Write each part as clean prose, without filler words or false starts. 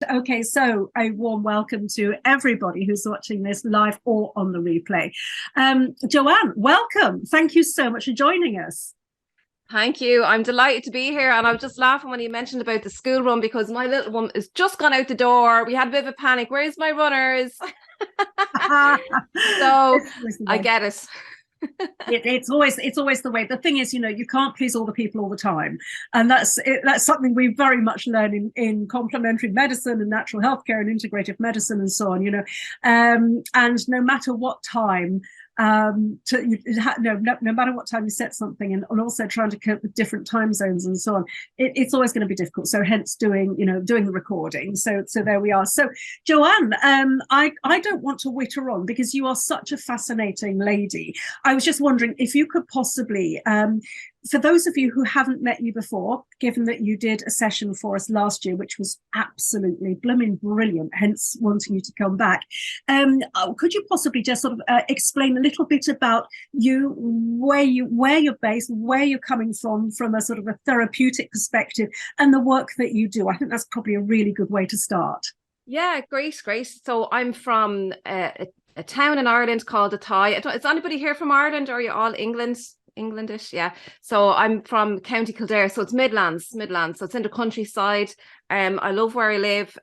Okay, so a warm welcome to everybody who's watching this live or on the replay. Johann, welcome. Thank you so much for joining us. Thank you. I'm delighted to be here. And I was just laughing when you mentioned about the school run because my little one has just gone out the door. We had a bit of a panic. Where's my runners? So I get it. It's always the way. The thing is, you can't please all the people all the time, and that's something we very much learn in complementary medicine and natural healthcare and integrative medicine and so on. And no matter what time. No matter what time you set something, and also trying to cope with different time zones and so on, it's always going to be difficult. So hence doing the recording. So there we are. So Johann, I don't want to witter on because you are such a fascinating lady. I was just wondering if you could possibly, for those of you who haven't met you before, given that you did a session for us last year, which was absolutely blooming brilliant, hence wanting you to come back, could you possibly just sort of explain a little bit about you, where you're based, where you're coming from a sort of a therapeutic perspective, and the work that you do? I think that's probably a really good way to start. Yeah, great. So I'm from a town in Ireland called Athy. Is anybody here from Ireland, or are you all Englandish? Yeah. So I'm from County Kildare, so it's Midlands. So it's in the countryside. I love where I live.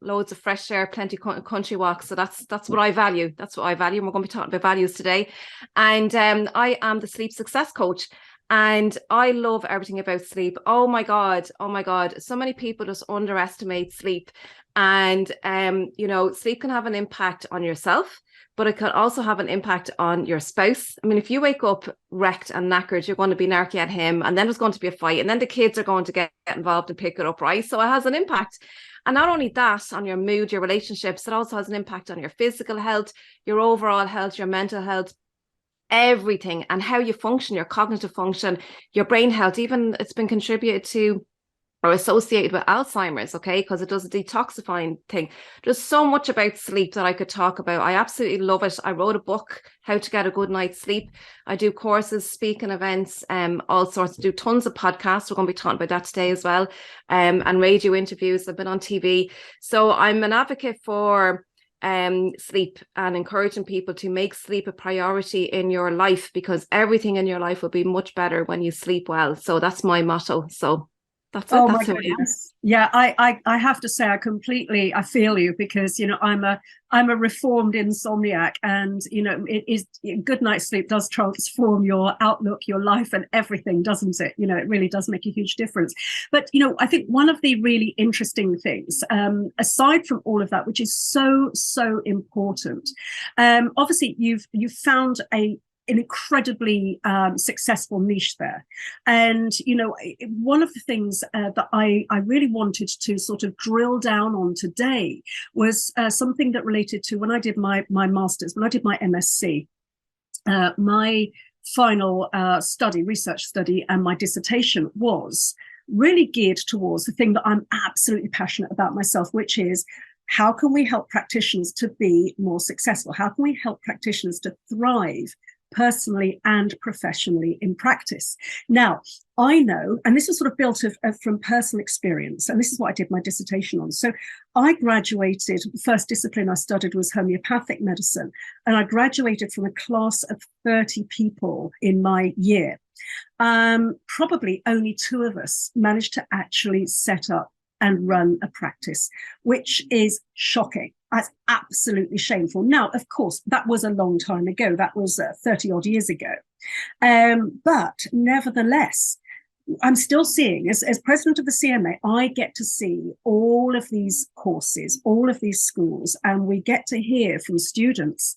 Loads of fresh air, plenty of country walks. So that's what I value. That's what I value. And we're going to be talking about values today. And I am the sleep success coach. And I love everything about sleep. Oh my God. So many people just underestimate sleep. And sleep can have an impact on yourself, but it can also have an impact on your spouse. I mean, if you wake up wrecked and knackered, you're going to be narky at him, and then there's going to be a fight, and then the kids are going to get involved and pick it up, right? So it has an impact. And not only that, on your mood, your relationships, it also has an impact on your physical health, your overall health, your mental health, everything, and how you function, your cognitive function, your brain health. Even it's been contributed to or associated with Alzheimer's, okay, because it does a detoxifying thing. There's so much about sleep that I could talk about. I absolutely love it. I wrote a book, How to Get a Good Night's Sleep. I do courses, speaking events, all sorts. I do tons of podcasts. We're going to be talking about that today as well, and radio interviews. I've been on TV. So I'm an advocate for sleep and encouraging people to make sleep a priority in your life, because everything in your life will be much better when you sleep well. So that's my motto. So that's it. Oh That's my who I am. goodness. Yeah, I have to say I feel you, because I'm a reformed insomniac, and it is good night's sleep does transform your outlook, your life, and everything, doesn't it? It really does make a huge difference. But I think one of the really interesting things, aside from all of that, which is so important, obviously you've found an incredibly successful niche there. And, one of the things that I really wanted to sort of drill down on today was something that related to when I did my master's, when I did my MSc, my final research study, and my dissertation was really geared towards the thing that I'm absolutely passionate about myself, which is how can we help practitioners to be more successful? How can we help practitioners to thrive personally and professionally in practice? Now, I know, and this was sort of built from personal experience, and this is what I did my dissertation on. So I graduated, the first discipline I studied was homeopathic medicine, and I graduated from a class of 30 people in my year. Probably only 2 of us managed to actually set up and run a practice, which is shocking. That's absolutely shameful. Now, of course, that was a long time ago. That was 30 odd years ago. But nevertheless, I'm still seeing, as president of the CMA, I get to see all of these courses, all of these schools, and we get to hear from students.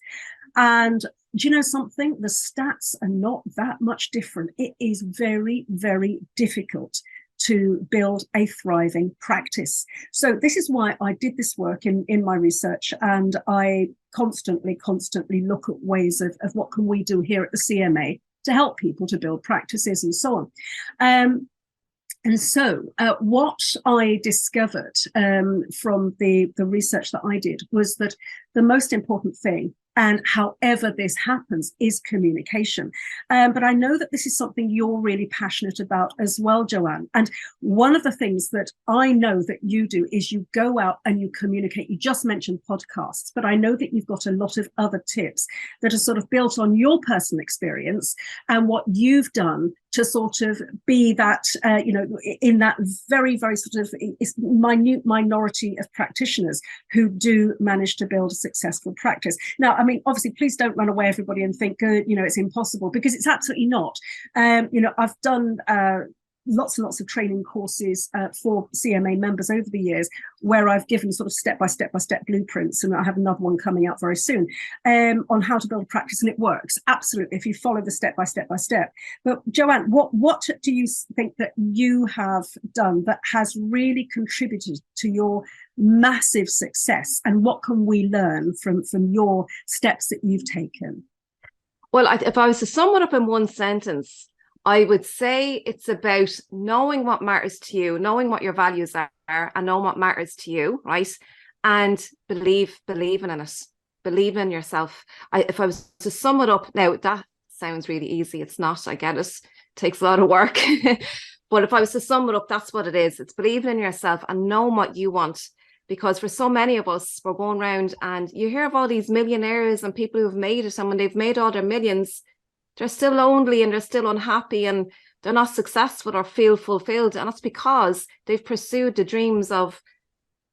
And do you know something? The stats are not that much different. It is very, very difficult to build a thriving practice. So this is why I did this work in my research, and I constantly look at ways of what can we do here at the CMA to help people to build practices and so on. And so what I discovered from the research that I did was that the most important thing, And however this happens is communication. But I know that this is something you're really passionate about as well, Johann. And one of the things that I know that you do is you go out and you communicate. You just mentioned podcasts, but I know that you've got a lot of other tips that are sort of built on your personal experience and what you've done to sort of be that, in that very, very sort of minute minority of practitioners who do manage to build a successful practice. Now, I mean, obviously, please don't run away, everybody, and think, it's impossible, because it's absolutely not. I've done lots and lots of training courses for CMA members over the years, where I've given sort of step-by-step blueprints, and I have another one coming out very soon, on how to build a practice, and it works, absolutely, if you follow the step-by-step. But Johann, what do you think that you have done that has really contributed to your massive success, and what can we learn from your steps that you've taken? Well, if I was to sum it up in one sentence, I would say it's about knowing what matters to you, knowing what your values are, and knowing what matters to you, right? And believing in it, believe in yourself. If I was to sum it up, now that sounds really easy. It's not, I get it. It takes a lot of work. But if I was to sum it up, that's what it is. It's believing in yourself and knowing what you want. Because for so many of us, we're going around and you hear of all these millionaires and people who've made it, and when they've made all their millions, they're still lonely and they're still unhappy and they're not successful or feel fulfilled. And that's because they've pursued the dreams of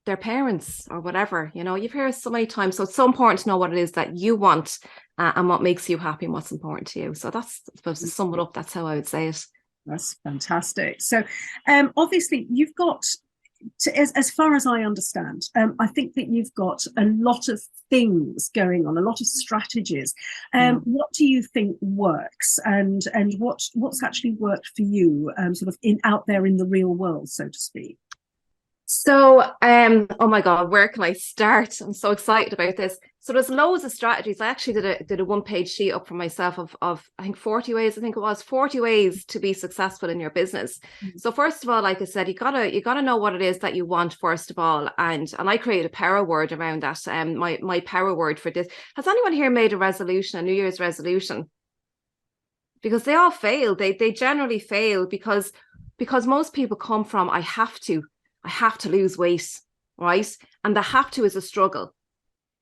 their parents or whatever. You've heard it so many times. So it's so important to know what it is that you want and what makes you happy and what's important to you. So that's, I suppose, to sum it up, that's how I would say it. That's fantastic. So obviously you've got, as far as I understand, I think that you've got a lot of things going on, a lot of strategies. What do you think works, and what's actually worked for you, sort of out there in the real world, so to speak? So, oh my God, where can I start? I'm so excited about this. So there's loads of strategies. I actually did a one-page sheet up for myself of I think 40 ways. I think it was 40 ways to be successful in your business. So first of all, like I said, you gotta know what it is that you want first of all, and I created a power word around that. My power word for this. Has anyone here made a resolution, a New Year's resolution? Because they all fail. They generally fail because most people come from I have to lose weight, right? And the have to is a struggle,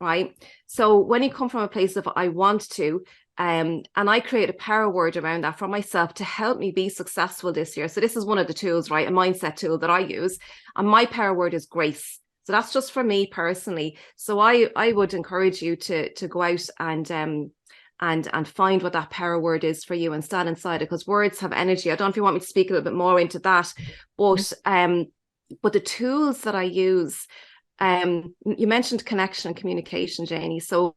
right? So when you come from a place of I want to, and I create a power word around that for myself to help me be successful this year. So this is one of the tools, right? A mindset tool that I use. And my power word is grace. So that's just for me personally. So I would encourage you to go out and find what that power word is for you and stand inside it, because words have energy. I don't know if you want me to speak a little bit more into that, but the tools that I use, you mentioned connection and communication, Janie. So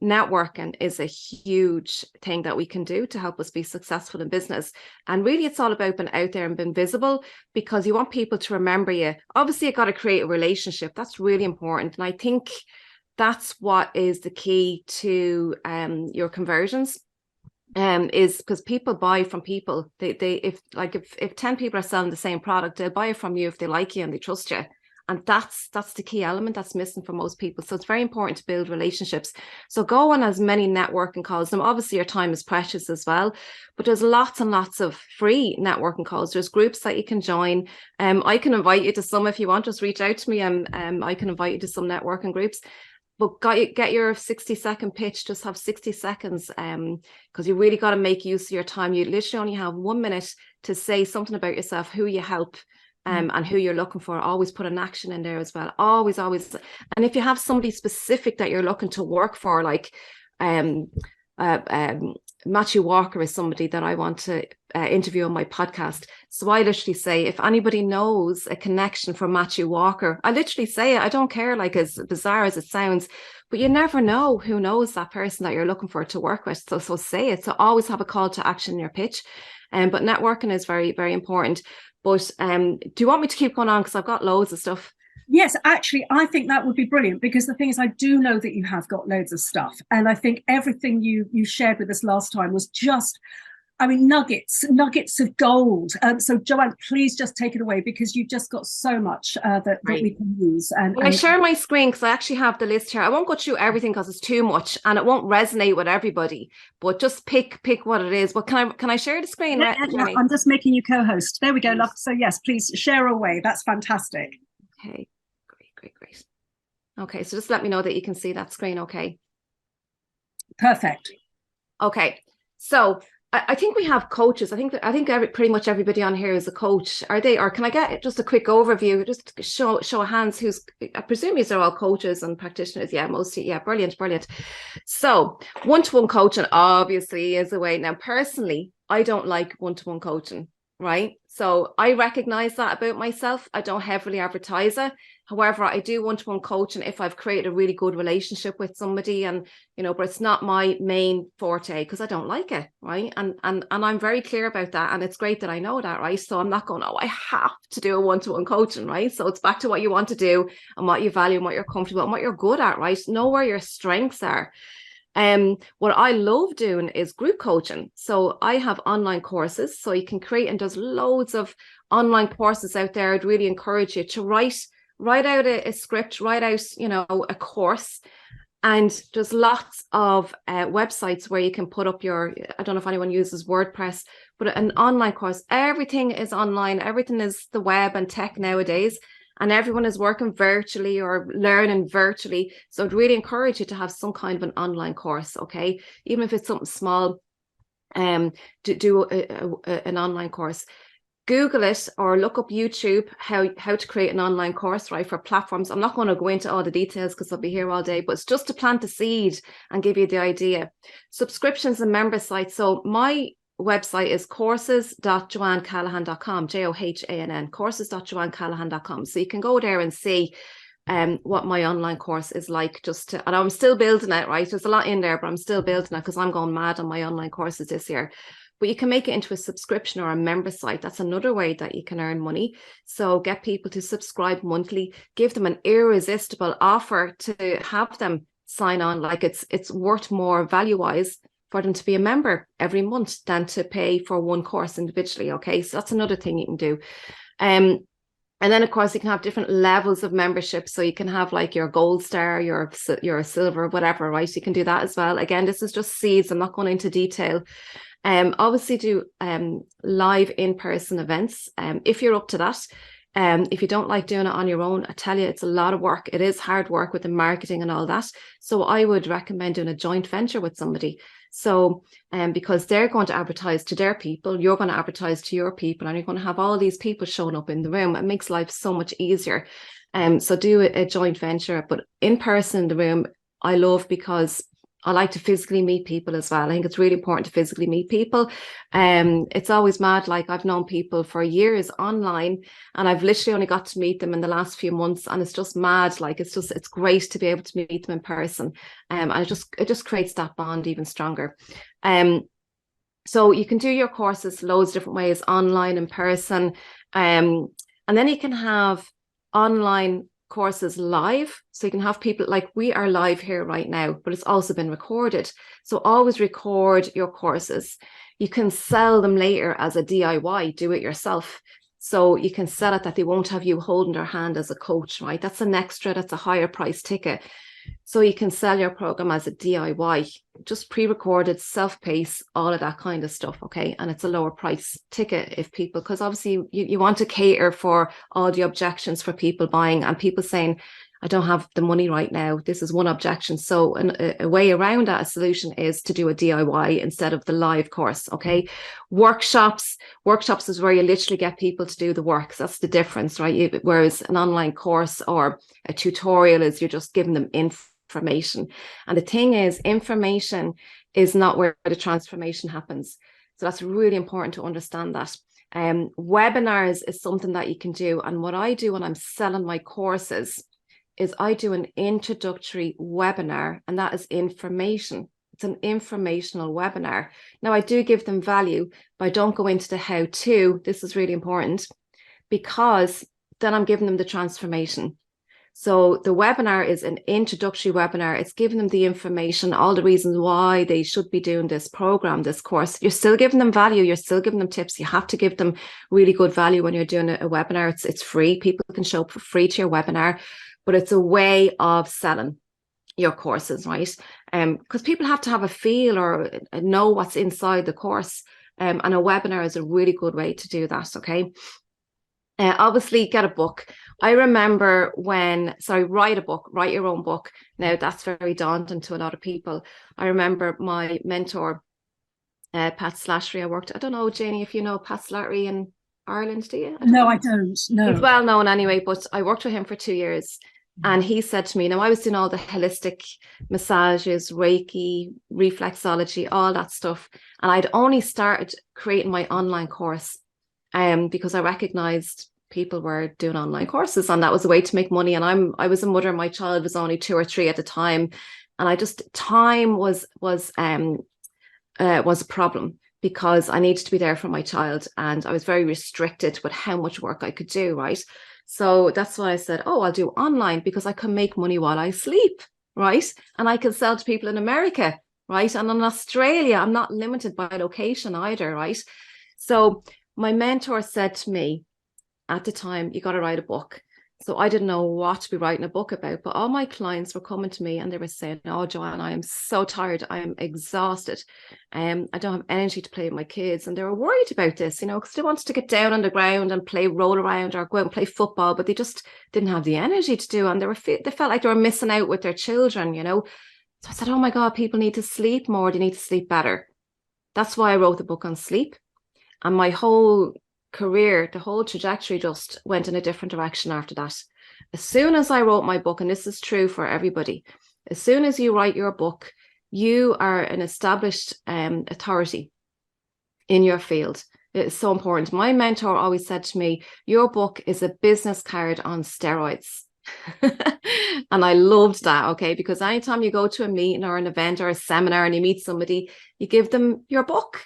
networking is a huge thing that we can do to help us be successful in business. And really, it's all about being out there and being visible, because you want people to remember you. Obviously, you got to create a relationship. That's really important. And I think that's what is the key to your conversions. Is because people buy from people. If 10 people are selling the same product, they'll buy it from you if they like you and they trust you. And that's the key element that's missing for most people. So it's very important to build relationships. So go on as many networking calls. And obviously your time is precious as well, but there's lots and lots of free networking calls. There's groups that you can join. I can invite you to some if you want. Just reach out to me. I can invite you to some networking groups. But get your 60-second pitch. Just have 60 seconds, because you really got to make use of your time. You literally only have 1 minute to say something about yourself, who you help, and who you're looking for. Always put an action in there as well. Always. And if you have somebody specific that you're looking to work for, like Matthew Walker is somebody that I want to interview on my podcast. So I literally say, if anybody knows a connection for Matthew Walker, I literally say it. I don't care, like as bizarre as it sounds, but you never know who knows that person that you're looking for to work with. So say it. So always have a call to action in your pitch. But networking is very, very important. But do you want me to keep going on? Because I've got loads of stuff. Yes, actually, I think that would be brilliant, because the thing is, I do know that you have got loads of stuff. And I think everything you shared with us last time was just I mean, nuggets of gold. So, Joanne, please just take it away, because you've just got so much that we can use. When I share my screen, because I actually have the list here, I won't go through everything because it's too much and it won't resonate with everybody. But just pick what it is. But can I share the screen? Yeah, I'm just making you co-host. There we go, love. So yes, please share away. That's fantastic. Okay, great. Okay, so just let me know that you can see that screen. Okay. Perfect. Okay, so I think we have coaches. I think pretty much everybody on here is a coach. Are they? Or can I get just a quick overview? Just show of hands. Who's? I presume these are all coaches and practitioners. Yeah, mostly. Yeah, brilliant. So one-to-one coaching obviously is a way. Now, personally, I don't like one-to-one coaching. Right. So I recognize that about myself. I don't heavily advertise it. However, I do one-to-one coaching if I've created a really good relationship with somebody, and but it's not my main forte because I don't like it, right? And I'm very clear about that, and it's great that I know that, right? So I'm not going, oh, I have to do a one-to-one coaching, right? So it's back to what you want to do and what you value and what you're comfortable and what you're good at, right? Know where your strengths are. What I love doing is group coaching. So I have online courses, so you can create, and there's loads of online courses out there. I'd really encourage you to write out a script, write out, a course. And there's lots of websites where you can put up I don't know if anyone uses WordPress, but an online course. Everything is online. Everything is the web and tech nowadays. And everyone is working virtually or learning virtually. So I'd really encourage you to have some kind of an online course, okay? Even if it's something small, to do an online course. Google it or look up YouTube, how to create an online course, right, for platforms. I'm not going to go into all the details because I'll be here all day, but it's just to plant the seed and give you the idea. Subscriptions and member sites. So my website is courses.johanncallaghan.com, Johann, courses.johanncallaghan.com. So you can go there and see what my online course is like, and I'm still building it, right? There's a lot in there, but I'm still building it because I'm going mad on my online courses this year. But you can make it into a subscription or a member site. That's another way that you can earn money. So get people to subscribe monthly, give them an irresistible offer to have them sign on. Like it's worth more value-wise for them to be a member every month than to pay for one course individually. Okay, so that's another thing you can do. And then, of course, you can have different levels of membership. So you can have like your gold star, your silver, whatever, right? You can do that as well. Again, this is just seeds. I'm not going into detail. Obviously do live in-person events if you're up to that. If you don't like doing it on your own, I tell you, it's a lot of work. It is hard work with the marketing and all that. So I would recommend doing a joint venture with somebody. So because they're going to advertise to their people, you're going to advertise to your people, and you're going to have all these people showing up in the room. It makes life so much easier. So do a joint venture, but in person in the room, I love, because I like to physically meet people as well. I think it's really important to physically meet people. It's always mad. Like, I've known people for years online, and I've literally only got to meet them in the last few months, and it's just mad. Like, it's great to be able to meet them in person. And it just creates that bond even stronger. So you can do your courses loads of different ways, online, in person. And then you can have online courses live, so you can have people, like we are live here right now, but it's also been recorded. So always record your courses. You can sell them later as a DIY, do it yourself. So you can sell it that they won't have you holding their hand as a coach, right? That's an extra, that's a higher price ticket. So you can sell your program as a DIY, just pre-recorded, self-paced, all of that kind of stuff, okay? And it's a lower price ticket if people, because obviously you want to cater for all the objections for people buying and people saying, I don't have the money right now. This is one objection. So a way around that, a solution, is to do a DIY instead of the live course, okay? Workshops is where you literally get people to do the work. So that's the difference, right? Whereas an online course or a tutorial is you're just giving them information. And the thing is, information is not where the transformation happens. So that's really important to understand that. Webinars is something that you can do. And what I do when I'm selling my courses is I do an introductory webinar, and that is information. It's an informational webinar. Now, I do give them value, but I don't go into the how-to. This is really important, because then I'm giving them the transformation. So the webinar is an introductory webinar. It's giving them the information, all the reasons why they should be doing this program, this course. You're still giving them value. You're still giving them tips. You have to give them really good value when you're doing a webinar. It's free. People can show up for free to your webinar, but it's a way of selling your courses, right? Because people have to have a feel or know what's inside the course. And a webinar is a really good way to do that, okay? Obviously, get a book. I remember write a book, write your own book. Now, that's very daunting to a lot of people. I remember my mentor, Pat Slattery. I don't know, Janie, if you know Pat Slattery in Ireland, do you? I don't. No. He's well known anyway, but I worked with him for 2 years. And he said to me, now I was doing all the holistic massages, Reiki, reflexology, all that stuff. And I'd only started creating my online course because I recognized people were doing online courses and that was a way to make money. And I was a mother, my child was only 2 or 3 at the time. And time was a problem because I needed to be there for my child. And I was very restricted with how much work I could do, right? So that's why I said, I'll do online because I can make money while I sleep, right? And I can sell to people in America, right? And in Australia, I'm not limited by location either, right? So my mentor said to me at the time, you got to write a book. So I didn't know what to be writing a book about, but all my clients were coming to me and they were saying, oh, Johann, I am so tired. I am exhausted. I don't have energy to play with my kids. And they were worried about this, because they wanted to get down on the ground and play roll around or go out and play football, but they just didn't have the energy to do. And they felt like they were missing out with their children, So I said, oh my God, people need to sleep more. They need to sleep better. That's why I wrote the book on sleep. And my whole career, the whole trajectory just went in a different direction after that. As soon as I wrote my book, and this is true for everybody, as soon as you write your book, you are an established authority in your field. It's so important. My mentor always said to me, your book is a business card on steroids. And I loved that, okay, because anytime you go to a meeting or an event or a seminar and you meet somebody, you give them your book,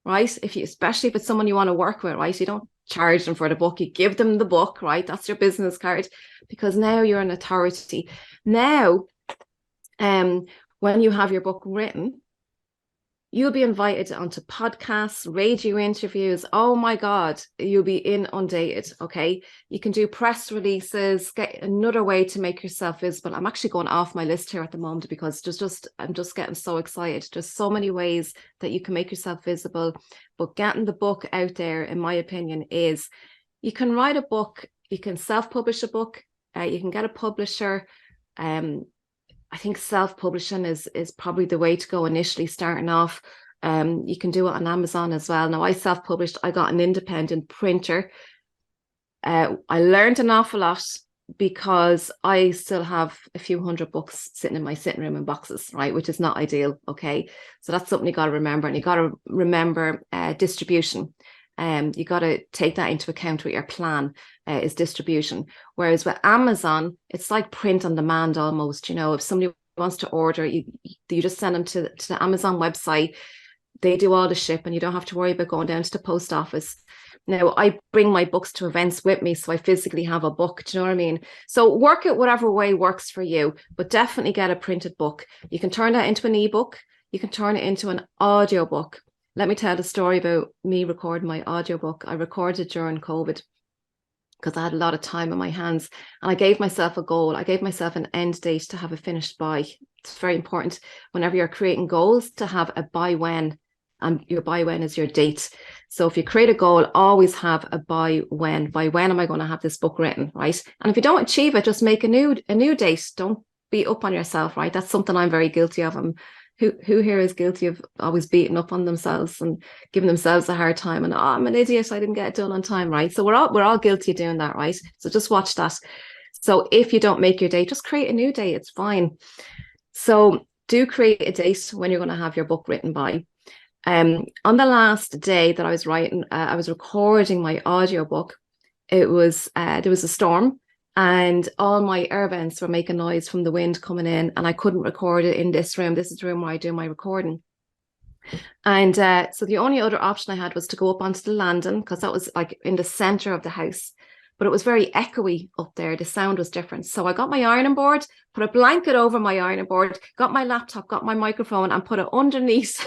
right? Especially if it's someone you want to work with, right? You don't charge them for the book, you give them the book, right? That's your business card, because now you're an authority. Now, when you have your book written, you'll be invited onto podcasts, radio interviews. Oh my God, you'll be inundated, okay? You can do press releases, get another way to make yourself visible. I'm actually going off my list here at the moment because I'm just getting so excited. There's so many ways that you can make yourself visible, but getting the book out there, in my opinion, is you can write a book, you can self-publish a book, you can get a publisher. I think self-publishing is probably the way to go initially, starting off. You can do it on Amazon as well. Now, I self-published. I got an independent printer. I learned an awful lot because I still have a few hundred books sitting in my sitting room in boxes, right? Which is not ideal, okay? So that's something you got to remember. And you got to remember distribution. You got to take that into account with your plan, is distribution. Whereas with Amazon, it's like print on demand almost. If somebody wants to order, you just send them to the Amazon website. They do all the ship and you don't have to worry about going down to the post office. Now, I bring my books to events with me, so I physically have a book. Do you know what I mean? So work it whatever way works for you, but definitely get a printed book. You can turn that into an ebook. You can turn it into an audio book. Let me tell the story about me recording my audiobook. I recorded during COVID because I had a lot of time on my hands, and I gave myself a goal. I gave myself an end date to have it finished by. It's very important whenever you're creating goals to have a by when, and your by when is your date. So if you create a goal, always have a by when. By when am I going to have this book written, right? And if you don't achieve it, just make a new date. Don't beat up on yourself, right? That's something I'm very guilty of. Who here is guilty of always beating up on themselves and giving themselves a hard time and I'm an idiot, I didn't get it done on time, right? So we're all guilty of doing that, right? So just watch that. So if you don't make your date, just create a new date, it's fine. So do create a date when you're going to have your book written by. On the last day that I was writing, I was recording my audiobook. There was a storm. And all my air vents were making noise from the wind coming in, and I couldn't record it in this room. This is the room where I do my recording. And so the only other option I had was to go up onto the landing, because that was like in the center of the house. but it was very echoey up there. The sound was different. So I got my ironing board, put a blanket over my ironing board, got my laptop, got my microphone, and put it underneath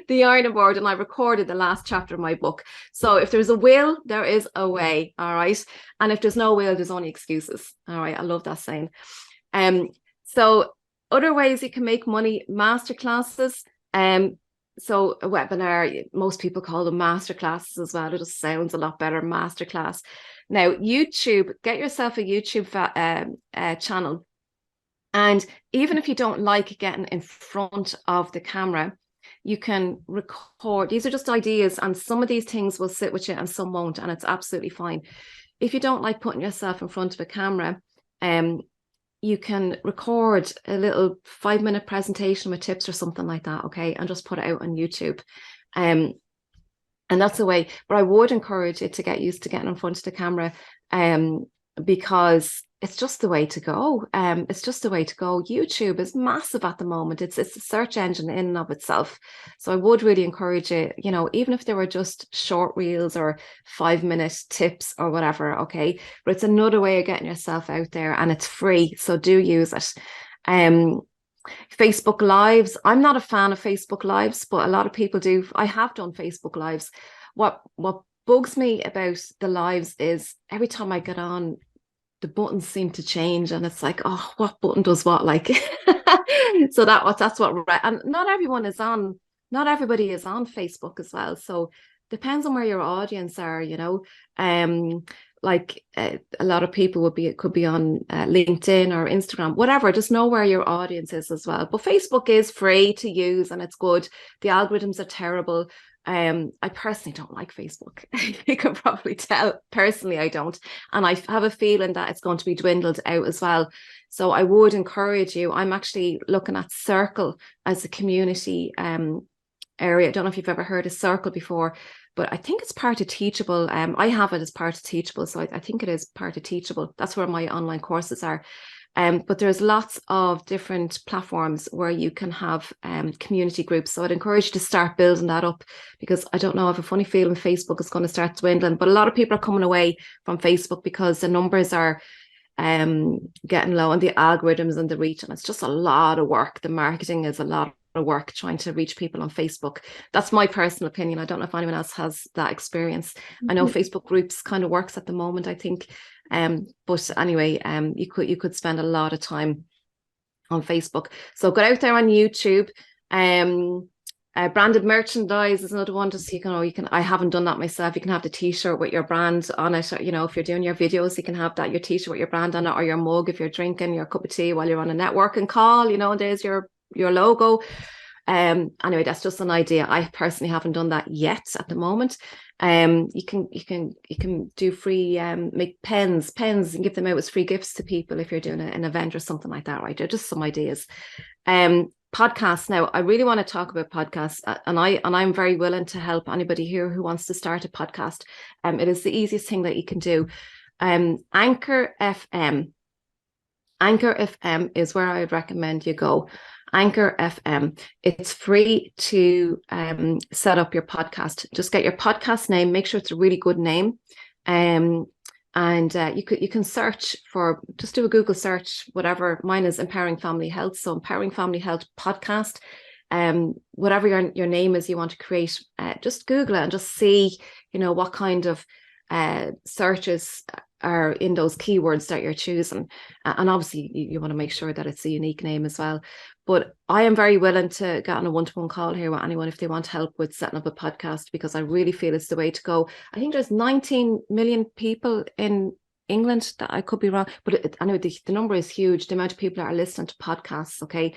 the ironing board, and I recorded the last chapter of my book. So if there's a will, there is a way. All right. And if there's no will, there's only excuses. All right. I love that saying. So other ways you can make money, masterclasses. So a webinar, most people call them masterclasses as well. It just sounds a lot better, masterclass. Now, YouTube, get yourself a YouTube channel. And even if you don't like getting in front of the camera, you can record. These are just ideas, and some of these things will sit with you and some won't, and it's absolutely fine. If you don't like putting yourself in front of a camera, you can record a little 5-minute presentation with tips or something like that, okay, and just put it out on YouTube. And that's the way. But I would encourage you to get used to getting in front of the camera, because it's just the way to go. It's just the way to go. YouTube is massive at the moment. It's a search engine in and of itself. So I would really encourage you, you know, even if they were just short reels or 5-minute tips or whatever, okay, but it's another way of getting yourself out there, and it's free. So do use it. Facebook Lives. I'm not a fan of Facebook Lives, but a lot of people do. I have done Facebook Lives. What bugs me about the lives is every time I get on, the buttons seem to change, and it's like, oh, what button does what? Like, so that's what, and not everybody is on Facebook as well. So depends on where your audience are, you know. Like a lot of people could be on LinkedIn or Instagram, whatever. Just know where your audience is as well. But Facebook is free to use, and it's good. The algorithms are terrible. I personally don't like Facebook. You can probably tell. Personally, I don't. And I have a feeling that it's going to be dwindled out as well. So I would encourage you. I'm actually looking at Circle as a community area. I don't know if you've ever heard of Circle before, but I think it's part of Teachable. I have it as part of Teachable. So I think it is part of Teachable. That's where my online courses are. But there's lots of different platforms where you can have community groups. So I'd encourage you to start building that up, because I don't know, I have a funny feeling Facebook is going to start dwindling. But a lot of people are coming away from Facebook because the numbers are getting low, and the algorithms and the reach. And it's just a lot of work. The marketing is a lot of work trying to reach people on Facebook. That's my personal opinion. I don't know if anyone else has that experience. I know Facebook groups kind of works at the moment, I think. But anyway, you could spend a lot of time on Facebook. So get out there on YouTube. Branded merchandise is another one. Just you can. I haven't done that myself. You can have the T-shirt with your brand on it. You know, if you're doing your videos, you can have that, your T-shirt with your brand on it, or your mug if you're drinking your cup of tea while you're on a networking call. You know, and there's your logo. Anyway, that's just an idea. I personally haven't done that yet at the moment. You can do free make pens and give them out as free gifts to people if you're doing an event or something like that, right? They're just some ideas. Podcasts. Now, I really want to talk about podcasts, and I'm very willing to help anybody here who wants to start a podcast. It is the easiest thing that you can do. Anchor FM. Anchor FM is where I would recommend you go. Anchor FM. It's free to set up your podcast. Just get your podcast name. Make sure it's a really good name. And you can search for, just do a Google search, whatever. Mine is Empowering Family Health. So Empowering Family Health podcast. Whatever your name is you want to create, just Google it and just see, you know, what kind of searches are in those keywords that you're choosing. And obviously you want to make sure that it's a unique name as well. But I am very willing to get on a one-to-one call here with anyone if they want help with setting up a podcast, because I really feel it's the way to go. I think there's 19 million people in England, that I could be wrong, but anyway, the number is huge, the amount of people that are listening to podcasts, okay?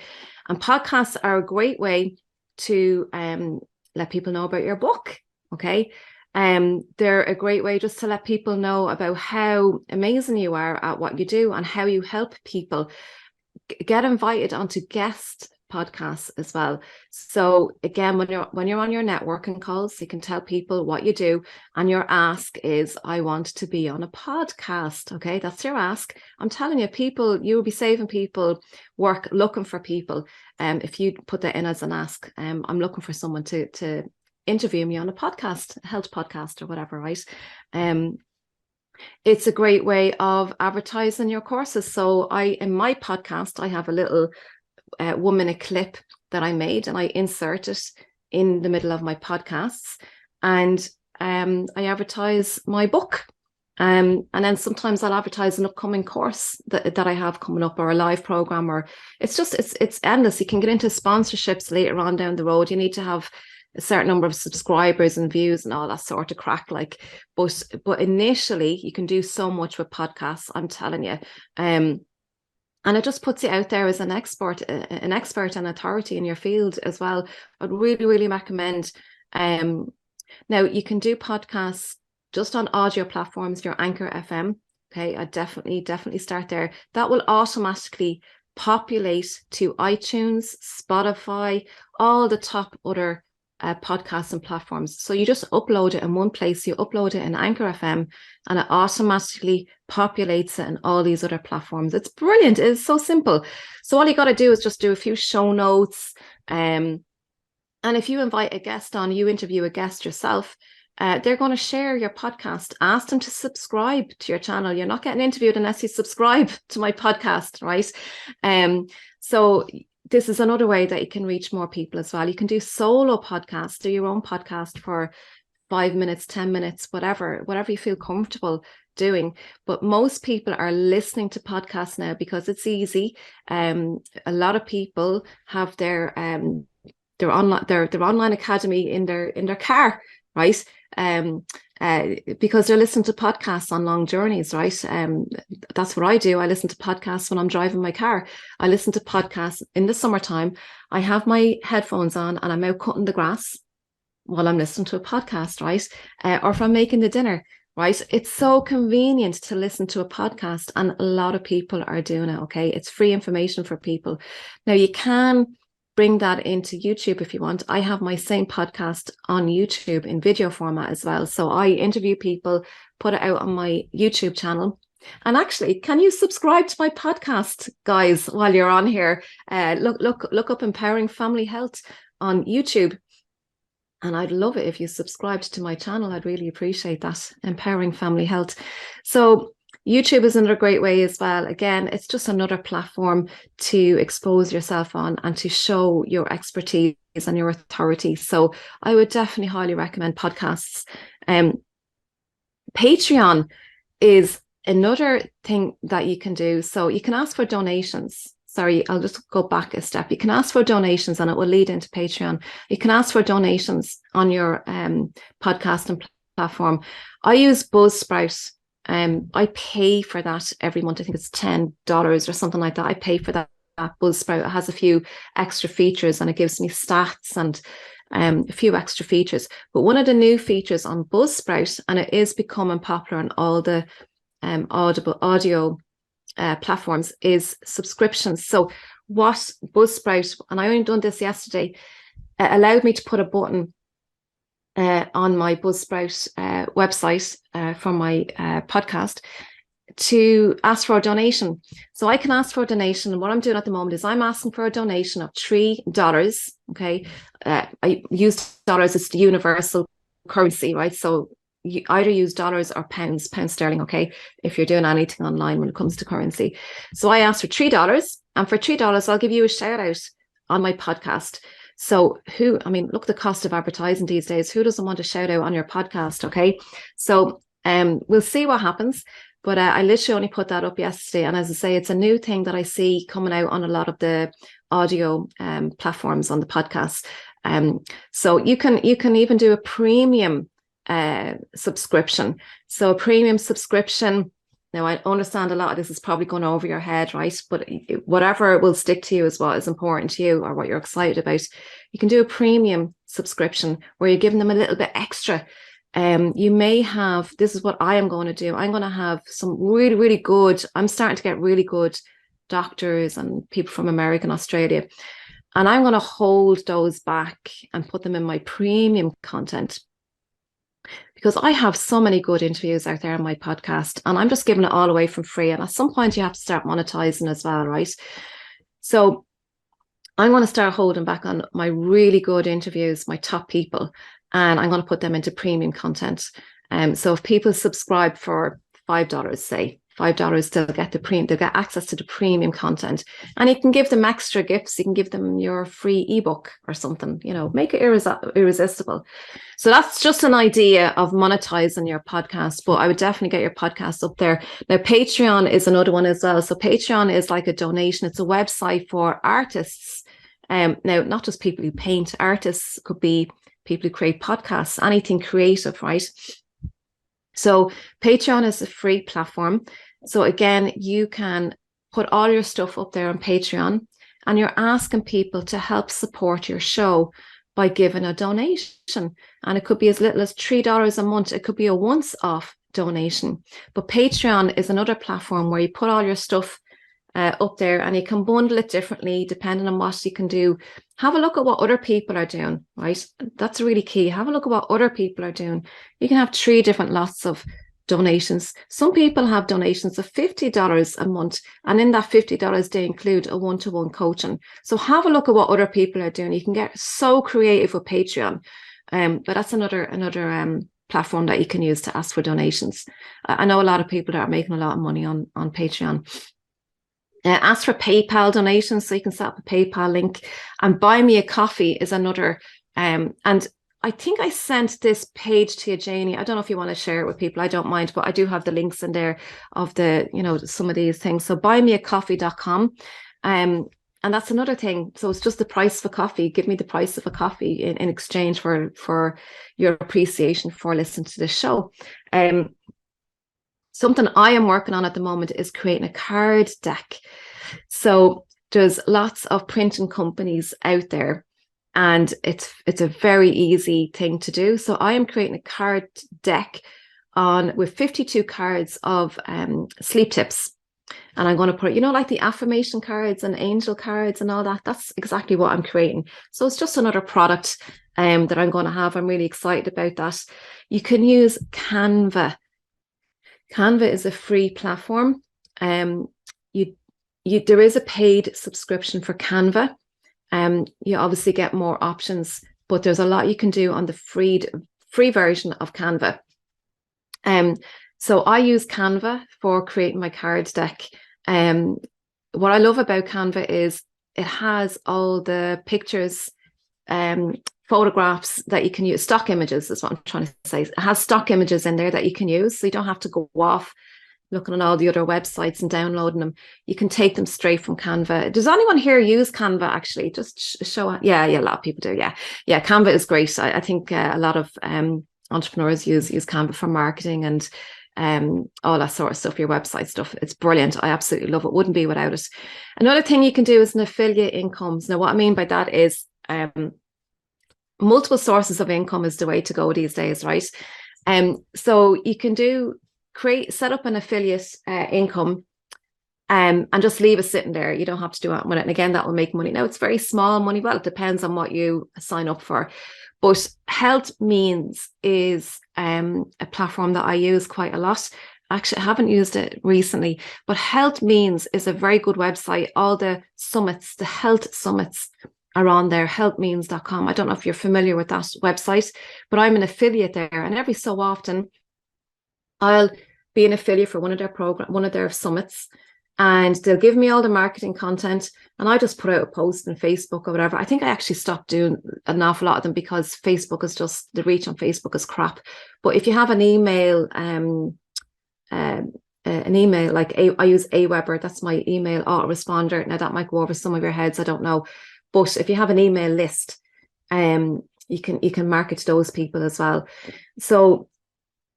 And podcasts are a great way to let people know about your book, okay? They're a great way just to let people know about how amazing you are at what you do and how you help people. Get invited onto guest podcasts as well. So again, when you're on your networking calls, you can tell people what you do, and your ask is, I want to be on a podcast. Okay, that's your ask. I'm telling you, you will be saving people work looking for people. If you put that in as an ask, I'm looking for someone to interview me on a podcast, a health podcast or whatever, right? It's a great way of advertising your courses. So in my podcast, I have a little 1-minute clip that I made, and I insert it in the middle of my podcasts, and I advertise my book. And then sometimes I'll advertise an upcoming course that I have coming up, or a live program, or it's endless. You can get into sponsorships later on down the road. You need to have a certain number of subscribers and views and all that sort of crack. Like, but initially you can do so much with podcasts, I'm telling you. And it just puts you out there as an expert and authority in your field as well. I'd really, really recommend. Now you can do podcasts just on audio platforms, your Anchor FM. Okay, I definitely start there. That will automatically populate to iTunes, Spotify, all the top other podcasts and platforms. So you just upload it in one place. You upload it in Anchor FM, and it automatically populates it in all these other platforms. It's brilliant. It's so simple. So all you got to do is just do a few show notes. And if you invite a guest on, you interview a guest yourself, they're going to share your podcast. Ask them to subscribe to your channel. You're not getting interviewed unless you subscribe to my podcast, right? So this is another way that you can reach more people as well. You can do solo podcasts, do your own podcast for 5 minutes, 10 minutes, whatever you feel comfortable doing. But most people are listening to podcasts now because it's easy. A lot of people have their online academy in their car, right? Because they're listening to podcasts on long journeys, right? That's what I do. I listen to podcasts when I'm driving my car. I listen to podcasts in the summertime. I have my headphones on and I'm out cutting the grass while I'm listening to a podcast, right? Or if I'm making the dinner, right? It's so convenient to listen to a podcast, and a lot of people are doing it, okay? It's free information for people. Now, you can bring that into YouTube if you want. I have my same podcast on YouTube in video format as well. So I interview people, put it out on my YouTube channel. And actually, can you subscribe to my podcast, guys, while you're on here? Look up Empowering Family Health on YouTube. And I'd love it if you subscribed to my channel. I'd really appreciate that. Empowering Family Health. So YouTube is another great way as well. Again, it's just another platform to expose yourself on and to show your expertise and your authority. So I would definitely highly recommend podcasts. Patreon is another thing that you can do. So you can ask for donations. Sorry, I'll just go back a step. You can ask for donations and it will lead into Patreon. You can ask for donations on your podcast and platform. I use Buzzsprout. I pay for that every month. I think it's $10 or something like that. I pay for that Buzzsprout. It has a few extra features and it gives me stats and a few extra features. But one of the new features on Buzzsprout, and it is becoming popular on all the audio platforms, is subscriptions. So what Buzzsprout, and I only done this yesterday, allowed me to put a button on my Buzzsprout website for my podcast to ask for a donation. So I can ask for a donation. And what I'm doing at the moment is I'm asking for a donation of $3. Okay. I use dollars as the universal currency, right? So you either use dollars or pound sterling. Okay. If you're doing anything online when it comes to currency. So I asked for $3, and for $3, I'll give you a shout out on my podcast. So look, the cost of advertising these days, who doesn't want a shout out on your podcast? Okay. So we'll see what happens. But I literally only put that up yesterday. And as I say, it's a new thing that I see coming out on a lot of the audio platforms on the podcast. So you can even do a premium subscription. So a premium subscription. Now, I understand a lot of this is probably going over your head, right? But whatever will stick to you is what is important to you or what you're excited about. You can do a premium subscription where you're giving them a little bit extra. You may have, this is what I am going to do. I'm going to have some really, really good, I'm starting to get really good doctors and people from America and Australia. And I'm going to hold those back and put them in my premium content, because I have so many good interviews out there on my podcast and I'm just giving it all away for free. And at some point you have to start monetizing as well, right? So I'm going to start holding back on my really good interviews, my top people, and I'm going to put them into premium content. So if people subscribe for $5, say. $5, they'll get access to the premium content, and you can give them extra gifts. You can give them your free ebook or something, make it irresistible. So that's just an idea of monetizing your podcast, but I would definitely get your podcast up there. Now, Patreon is another one as well. So Patreon is like a donation. It's a website for artists. Now, not just people who paint. Artists could be people who create podcasts, anything creative, right? So Patreon is a free platform. So again, you can put all your stuff up there on Patreon, and you're asking people to help support your show by giving a donation. And it could be as little as $3 a month. It could be a once-off donation. But Patreon is another platform where you put all your stuff up there, and you can bundle it differently depending on what you can do. Have a look at what other people are doing, right? That's really key. Have a look at what other people are doing. You can have 3 different lots of donations. Some people have donations of $50 a month, and in that $50 they include a one-to-one coaching. So have a look at what other people are doing. You can get so creative with Patreon, but that's another platform that you can use to ask for donations. I know a lot of people that are making a lot of money on Patreon. Ask for PayPal donations, so you can set up a PayPal link. And Buy Me a Coffee is another. And I think I sent this page to you, Janie. I don't know if you want to share it with people. I don't mind, but I do have the links in there of some of these things. So buymeacoffee.com. And that's another thing. So it's just the price of a coffee. Give me the price of a coffee in exchange for your appreciation for listening to this show. Something I am working on at the moment is creating a card deck. So there's lots of printing companies out there, and it's a very easy thing to do. So I am creating a card deck with 52 cards of sleep tips. And I'm going to put, like the affirmation cards and angel cards and all that. That's exactly what I'm creating. So it's just another product that I'm going to have. I'm really excited about that. You can use Canva. Canva is a free platform. There is a paid subscription for Canva. You obviously get more options, but there's a lot you can do on the free version of Canva. So I use Canva for creating my card deck. What I love about Canva is it has all the pictures, photographs that you can use. Stock images is what I'm trying to say. It has stock images in there that you can use, so you don't have to go off looking on all the other websites and downloading them. You can take them straight from Canva. Does anyone here use Canva actually? Just show. Yeah, a lot of people do. Yeah, Canva is great. I think a lot of entrepreneurs use Canva for marketing and all that sort of stuff, your website stuff. It's brilliant. I absolutely love it. Wouldn't be without it. Another thing you can do is an affiliate incomes. Now, what I mean by that is multiple sources of income is the way to go these days, right? So you can set up an affiliate income and just leave it sitting there. You don't have to do it with it. And again, that will make money. Now, it's very small money. Well, it depends on what you sign up for. But Health Means is a platform that I use quite a lot. Actually, I haven't used it recently, but Health Means is a very good website. All the summits, the health summits are on there, healthmeans.com. I don't know if you're familiar with that website, but I'm an affiliate there. And every so often, I'll be an affiliate for one of their summits, and they'll give me all the marketing content, and I just put out a post on Facebook or whatever. I think I actually stopped doing an awful lot of them because Facebook is just, the reach on Facebook is crap. But if you have an email, I use Aweber, that's my email autoresponder. Now that might go over some of your heads, I don't know. But if you have an email list, you can market to those people as well. So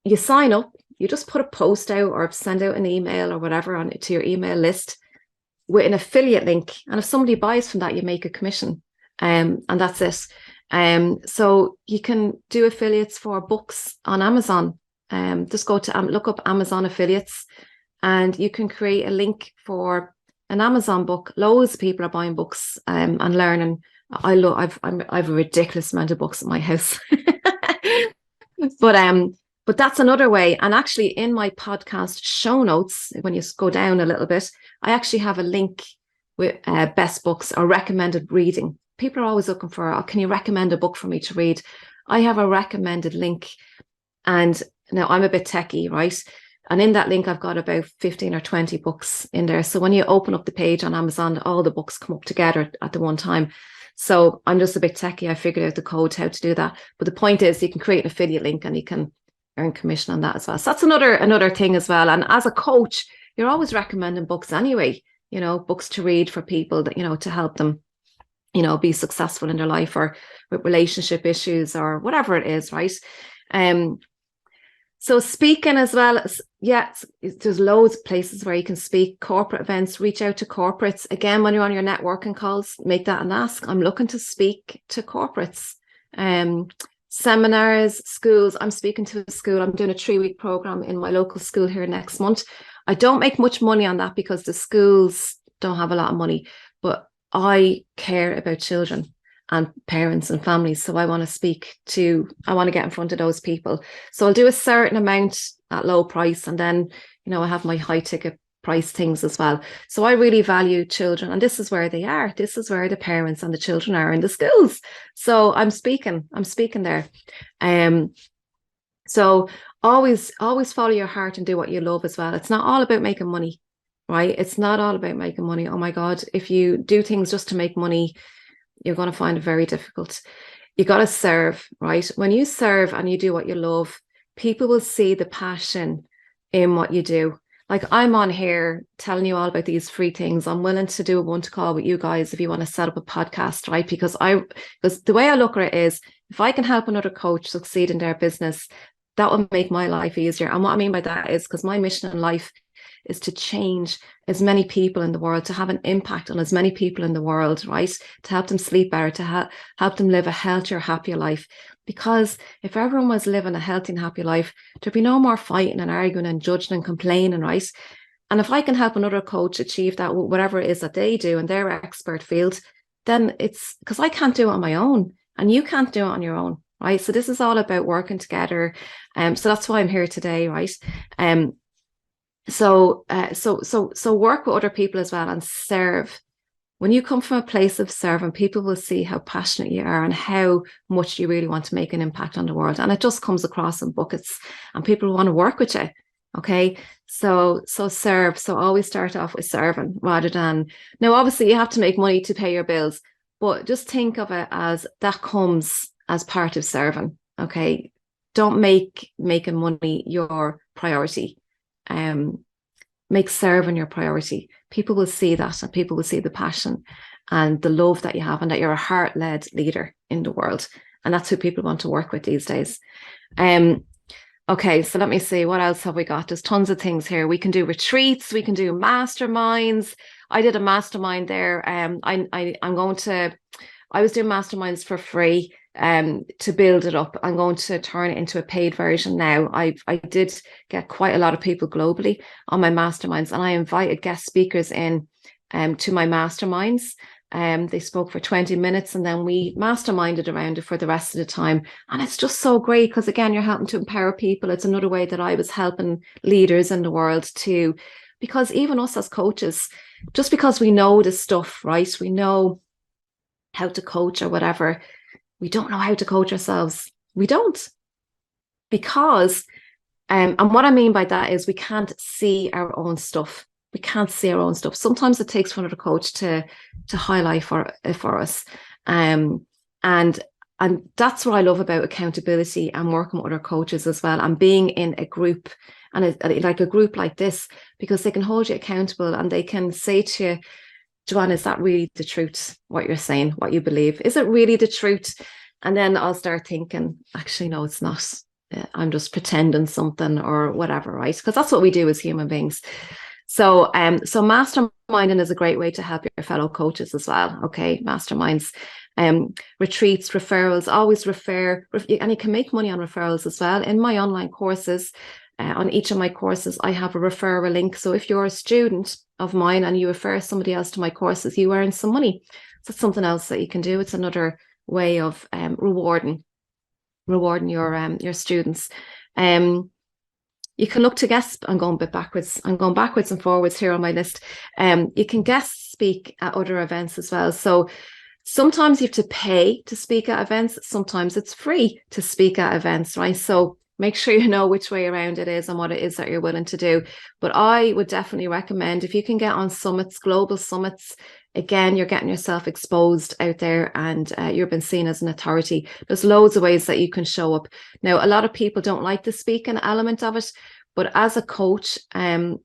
you sign up, you just put a post out or send out an email or whatever to your email list with an affiliate link. And if somebody buys from that, you make a commission. And that's it. So you can do affiliates for books on Amazon. Just go to look up Amazon affiliates, and you can create a link for an Amazon book. Loads of people are buying books and learning. I've a ridiculous amount of books in my house. But that's another way. And actually, in my podcast show notes, when you go down a little bit, I actually have a link with best books or recommended reading. People are always looking for, can you recommend a book for me to read? I have a recommended link. And now I'm a bit techie, right? And in that link, I've got about 15 or 20 books in there. So when you open up the page on Amazon, all the books come up together at the one time. So I'm just a bit techie. I figured out the code how to do that. But the point is, you can create an affiliate link and you can earn commission on that as well. So that's another thing as well. And as a coach, you're always recommending books anyway, you know, books to read for people that, you know, to help them, you know, be successful in their life or with relationship issues or whatever it is, right? So speaking as well, there's loads of places where you can speak, corporate events, reach out to corporates. Again, when you're on your networking calls, make that an ask. I'm looking to speak to corporates. Seminars, schools. I'm speaking to a school. I'm doing a 3-week program in my local school here next month. I don't make much money on that because the schools don't have a lot of money, but I care about children and parents and families. So I want to get in front of those people. So I'll do a certain amount at low price. And then, you know, I have my high ticket price things as well. So I really value children. And this is where they are. This is where the parents and the children are in the schools. So I'm speaking there. So always follow your heart and do what you love as well. It's not all about making money, right? It's not all about making money. Oh my God, if you do things just to make money, you're going to find it very difficult. You got to serve, right? When you serve and you do what you love, people will see the passion in what you do. Like I'm on here telling you all about these free things. I'm willing to do a one-to-call with you guys if you want to set up a podcast, right? Because the way I look at it is, if I can help another coach succeed in their business, that will make my life easier. And what I mean by that is, because my mission in life is to change as many people in the world, to have an impact on as many people in the world, right? To help them sleep better, to help them live a healthier, happier life. Because if everyone was living a healthy and happy life, there'd be no more fighting and arguing and judging and complaining, right? And if I can help another coach achieve that, whatever it is that they do in their expert field, then it's because I can't do it on my own and you can't do it on your own, right? So this is all about working together. So that's why I'm here today, right? So work with other people as well and serve. When you come from a place of serving, people will see how passionate you are and how much you really want to make an impact on the world. And it just comes across in buckets and people want to work with you. Okay. So serve. So always start off with serving rather than, now obviously you have to make money to pay your bills, but just think of it as that comes as part of serving. Okay. Don't make making money your priority. Make serving your priority. People will see that and people will see the passion and the love that you have and that you're a heart-led leader in the world. And that's who people want to work with these days. Okay, so let me see, what else have we got? There's tons of things here. We can do retreats, we can do masterminds. I did a mastermind there. I was doing masterminds for free to build it up. I'm going to turn it into a paid version now. I did get quite a lot of people globally on my masterminds, and I invited guest speakers in to my masterminds. They spoke for 20 minutes and then we masterminded around it for the rest of the time. And it's just so great because, again, you're helping to empower people. It's another way that I was helping leaders in the world too, because even us as coaches, just because we know this stuff, right? We know how to coach or whatever, we don't know how to coach ourselves. We don't. Because, and what I mean by that is we can't see our own stuff. We can't see our own stuff. Sometimes it takes for another coach to highlight for us. And that's what I love about accountability and working with other coaches as well, and being in a group, and like a group like this, because they can hold you accountable and they can say to you, Johann, is that really the truth, what you're saying, what you believe? Is it really the truth? And then I'll start thinking, actually, no, it's not. I'm just pretending something or whatever, right? Because that's what we do as human beings. So masterminding is a great way to help your fellow coaches as well. Okay, masterminds, retreats, referrals, always refer, and you can make money on referrals as well. In my online courses, on each of my courses, I have a referral link. So if you're a student of mine and you refer somebody else to my courses, you earn some money. So that's something else that you can do. It's another way of rewarding your students. You can look to guest. I'm going a bit backwards. I'm going backwards and forwards here on my list. You can guest speak at other events as well. So sometimes you have to pay to speak at events. Sometimes it's free to speak at events, right? So make sure you know which way around it is and what it is that you're willing to do. But I would definitely recommend, if you can get on summits, global summits, again, you're getting yourself exposed out there, and you've been seen as an authority. There's loads of ways that you can show up. Now, a lot of people don't like the speaking element of it, but as a coach, I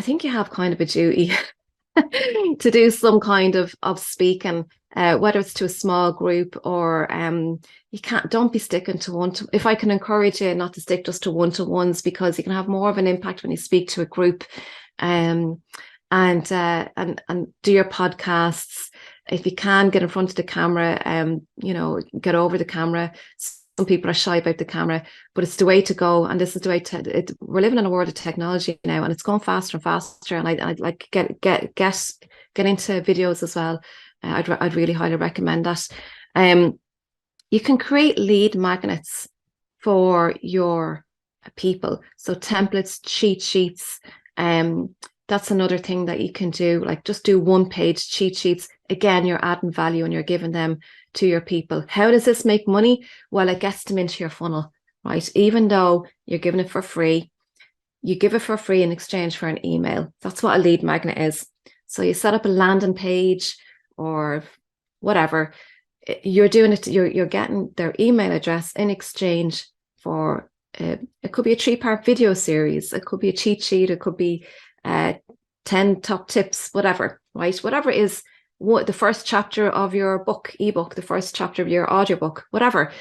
think you have kind of a duty to do some kind of speaking, whether it's to a small group or don't be sticking to one. If I can encourage you not to stick just to one-to-ones, because you can have more of an impact when you speak to a group, and do your podcasts. If you can, get in front of the camera, get over the camera. Some people are shy about the camera, but it's the way to go. And this is the way we're living in a world of technology now, and it's going faster and faster. And I'd like get into videos as well. I'd really highly recommend that. You can create lead magnets for your people. So templates, cheat sheets. That's another thing that you can do. Like, just do 1-page cheat sheets. Again, you're adding value and you're giving them to your people. How does this make money? Well, it gets them into your funnel, right? Even though you're giving it for free, you give it for free in exchange for an email. That's what a lead magnet is. So you set up a landing page or whatever. You're doing it. You're getting their email address in exchange for it could be a 3-part video series. It could be a cheat sheet. It could be 10 top tips, whatever, right? Whatever is the first chapter of your ebook, the first chapter of your audiobook, whatever.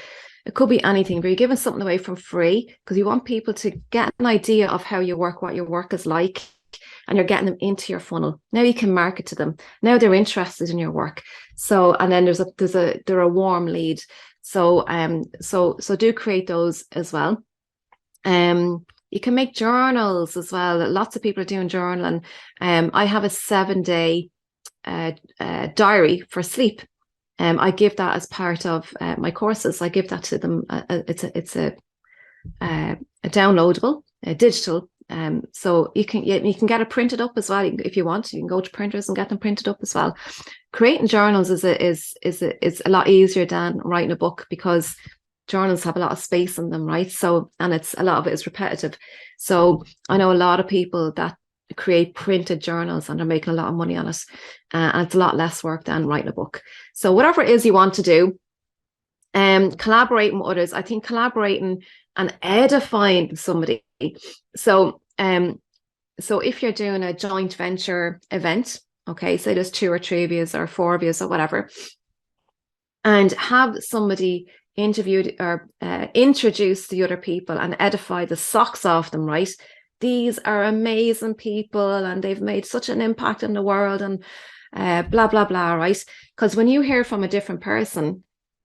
It could be anything, but you're giving something away for free because you want people to get an idea of how you work, what your work is like, and you're getting them into your funnel. Now you can market to them. Now they're interested in your work. So, and then they're a warm lead. So do create those as well. You can make journals as well. Lots of people are doing journaling. I have a 7-day diary for sleep. I give that as part of my courses. I give that to them. It's a downloadable, digital. So you can get it printed up as well if you want. You can go to printers and get them printed up as well. Creating journals is a lot easier than writing a book, because journals have a lot of space in them, right? So, and a lot of it is repetitive. So I know a lot of people that create printed journals and they're making a lot of money on it, and it's a lot less work than writing a book. So whatever it is you want to do, collaborating with others. I think collaborating and edifying somebody. So if you're doing a joint venture event, okay, say there's 2 or 3 of you or 4 of you or whatever, and have somebody interviewed or introduce the other people and edify the socks off them, right? These are amazing people and they've made such an impact in the world, and blah, blah, blah, right? Because when you hear from a different person,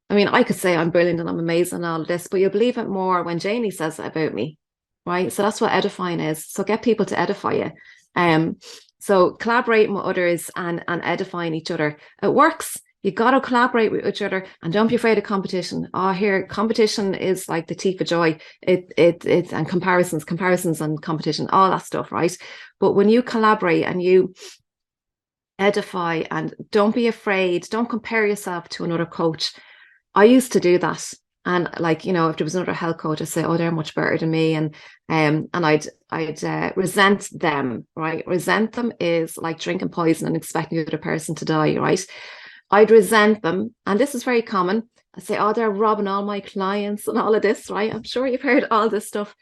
I mean, I could say I'm brilliant and I'm amazing and all of this, but you'll believe it more when Janie says it about me, right? So that's what edifying is. So get people to edify you. So collaborating with others and edifying each other. It works. You got to collaborate with each other, and don't be afraid of competition. Competition is like the thief of joy. It's and comparisons and competition, all that stuff, right? But when you collaborate and you edify, and don't be afraid, don't compare yourself to another coach. I used to do that, and if there was another health coach, I'd say, oh, they're much better than me, and I'd resent them, right? Resent them is like drinking poison and expecting the other person to die, right? I'd resent them. And this is very common. I say, oh, they're robbing all my clients and all of this, right? I'm sure you've heard all this stuff.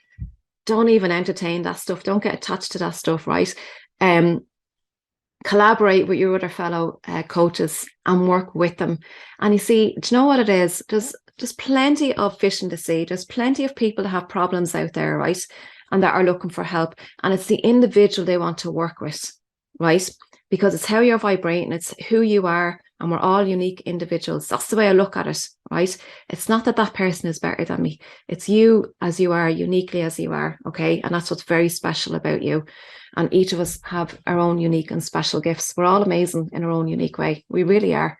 Don't even entertain that stuff. Don't get attached to that stuff, right? Collaborate with your other fellow coaches and work with them. And you see, do you know what it is? There's plenty of fish in the sea. There's plenty of people that have problems out there, right? And that are looking for help. And it's the individual they want to work with, right? Because it's how you're vibrating. It's who you are. And we're all unique individuals. That's the way I look at it, right? It's not that person is better than me. It's you as you are, uniquely as you are, okay? And that's what's very special about you. And each of us have our own unique and special gifts. We're all amazing in our own unique way. We really are.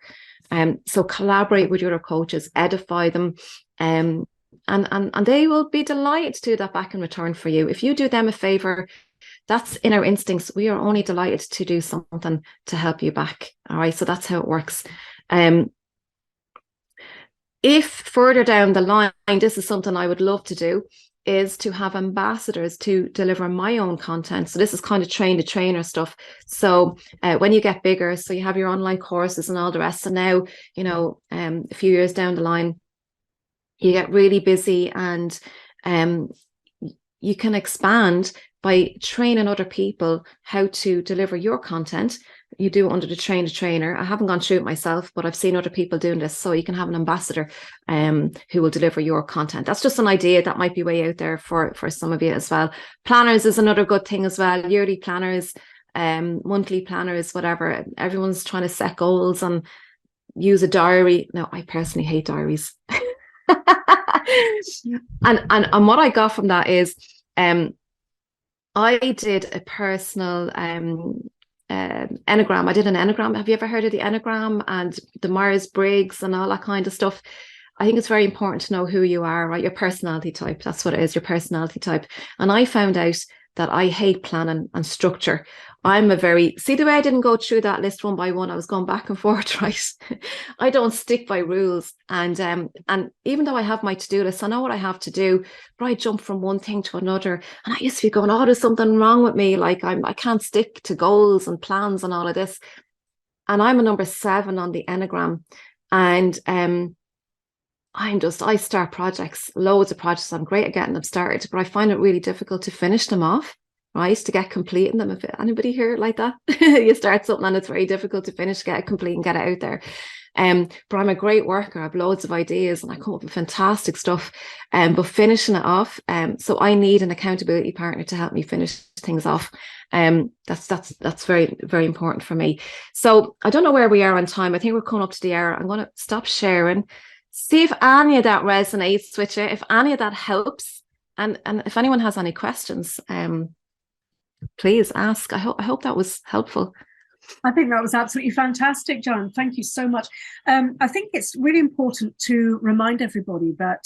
So collaborate with your other coaches, edify them, and they will be delighted to do that back in return for you. If you do them a favor, that's in our instincts. We are only delighted to do something to help you back. All right. So that's how it works. if further down the line, this is something I would love to do, is to have ambassadors to deliver my own content. So this is kind of train the trainer stuff. So when you get bigger, so you have your online courses and all the rest. So now, you know, a few years down the line, you get really busy, and you can expand by training other people how to deliver your content. You do it under the train the trainer. I haven't gone through it myself, but I've seen other people doing this. So you can have an ambassador who will deliver your content. That's just an idea that might be way out there for some of you as well. Planners is another good thing as well. Yearly planners, monthly planners, whatever. Everyone's trying to set goals and use a diary. No, I personally hate diaries. and what I got from that is I did a personal enneagram. I did an enneagram. Have you ever heard of the enneagram and the Myers-Briggs and all that kind of stuff? I think it's very important to know who you are, right? Your personality type. That's what it is, your personality type. And I found out that I hate planning and structure. I'm see the way I didn't go through that list one by one, I was going back and forth, right? I don't stick by rules. And even though I have my to-do list, I know what I have to do, but I jump from one thing to another. And I used to be going, oh, there's something wrong with me. Like I can't stick to goals and plans and all of this. And I'm a number 7 on the Enneagram. And I start projects, loads of projects. I'm great at getting them started, but I find it really difficult to finish them off, right? To get complete in them. If anybody here like that, you start something and it's very difficult to finish, get it complete and get it out there. But I'm a great worker. I have loads of ideas and I come up with fantastic stuff. But finishing it off, so I need an accountability partner to help me finish things off. That's very, very important for me. So I don't know where we are on time. I think we're coming up to the hour. I'm going to stop sharing. See if any of that resonates with you, if any of that helps, and if anyone has any questions, please ask. I hope that was helpful. I think that was absolutely fantastic, Johann. Thank you so much. I think it's really important to remind everybody that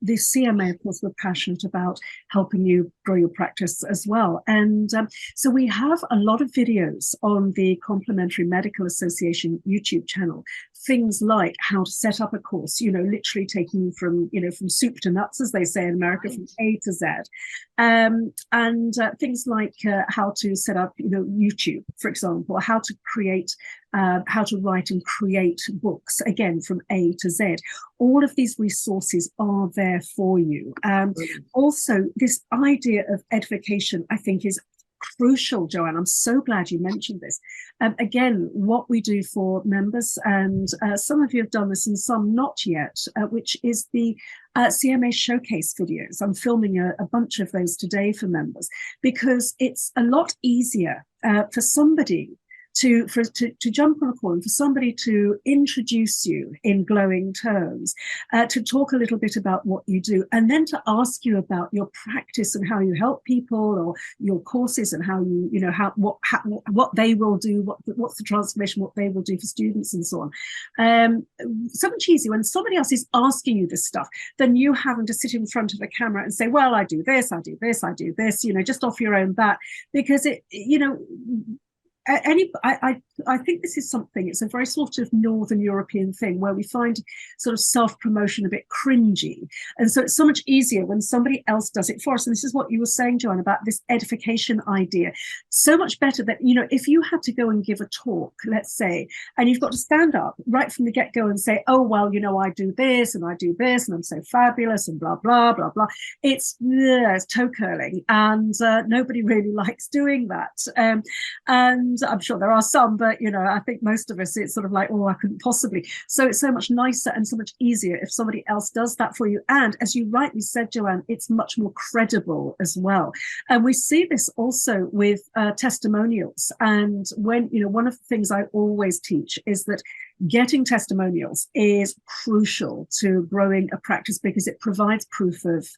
the CMA, of course, we're passionate about helping you grow your practice as well. And so we have a lot of videos on the Complementary Medical Association YouTube channel, things like how to set up a course, you know, literally taking you from soup to nuts, as they say in America, from A to Z. And things like how to set up, YouTube, for example, how to create, how to write and create books, again, from A to Z. All of these resources are there for you. Also, this idea of edification, I think, is crucial, Johann. I'm so glad you mentioned this. Again, what we do for members, and some of you have done this and some not yet, which is the CMA showcase videos. I'm filming a bunch of those today for members, because it's a lot easier for somebody to jump on a call and for somebody to introduce you in glowing terms, to talk a little bit about what you do, and then to ask you about your practice and how you help people, or your courses and how what they will do, what's the transformation, what they will do for students and so on. So much easier when somebody else is asking you this stuff than you having to sit in front of a camera and say, well, I do this, I do this, I do this, just off your own bat, because I think this is something, it's a very sort of Northern European thing where we find sort of self-promotion a bit cringy. And so it's so much easier when somebody else does it for us. And this is what you were saying, Johann, about this edification idea. So much better that, if you had to go and give a talk, let's say, and you've got to stand up right from the get-go and say, oh, well, I do this and I do this and I'm so fabulous and blah, blah, blah, blah. It's toe curling, and nobody really likes doing that. And I'm sure there are some, but I think most of us, it's sort of like, oh, I couldn't possibly. So it's so much nicer and so much easier if somebody else does that for you. And as you rightly said, Johann, it's much more credible as well. And we see this also with testimonials. And when, one of the things I always teach is that getting testimonials is crucial to growing a practice, because it provides proof of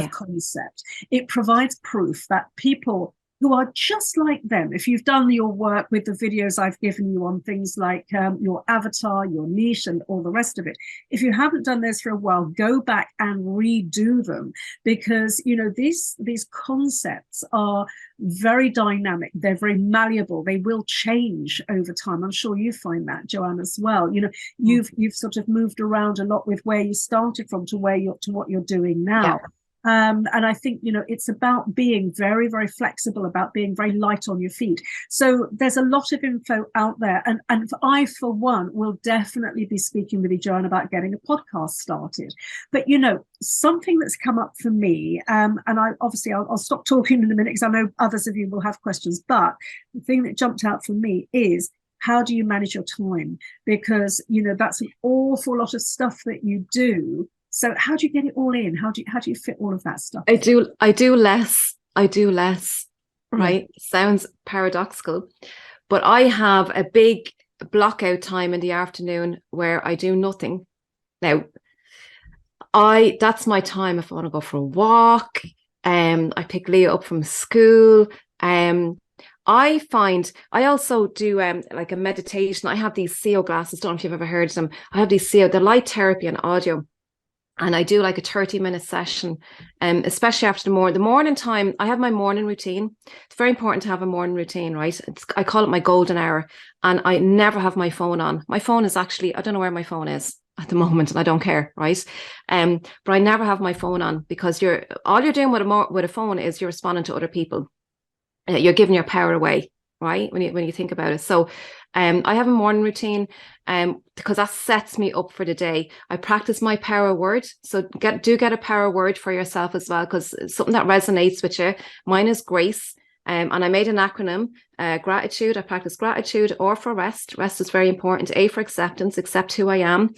concept. It provides proof that people who are just like them. If you've done your work with the videos I've given you on things like your avatar, your niche, and all the rest of it, if you haven't done those for a while, go back and redo them, because these concepts are very dynamic. They're very malleable. They will change over time. I'm sure you find that, Joanne, as well. You've sort of moved around a lot with where you started from to what you're doing now. Yeah. And I think, it's about being very, very flexible, about being very light on your feet. So there's a lot of info out there. And I, for one, will definitely be speaking with you, Joanne, about getting a podcast started. But, something that's come up for me, and I'll stop talking in a minute because I know others of you will have questions. But the thing that jumped out for me is, how do you manage your time? Because, that's an awful lot of stuff that you do. So how do you get it all in? How do you fit all of that stuff? I do less, right? Sounds paradoxical, but I have a big block out time in the afternoon where I do nothing. Now, that's my time if I want to go for a walk. I pick Leah up from school. I find I also do like a meditation. I have these CO glasses. Don't know if you've ever heard of them. I have these CO, the light therapy and audio. And I do like a 30-minute session, especially after the morning time. I have my morning routine. It's very important to have a morning routine, right? I call it my golden hour. And I never have my phone on. My phone is actually, I don't know where my phone is at the moment, and I don't care, right? But I never have my phone on, because all you're doing with a phone is you're responding to other people. You're giving your power away, right? When you think about it. So I have a morning routine because that sets me up for the day. I practice my power word. So get a power word for yourself as well, because it's something that resonates with you. Mine is grace. And I made an acronym, gratitude. I practice gratitude, or for rest. Rest is very important. A for acceptance, accept who I am.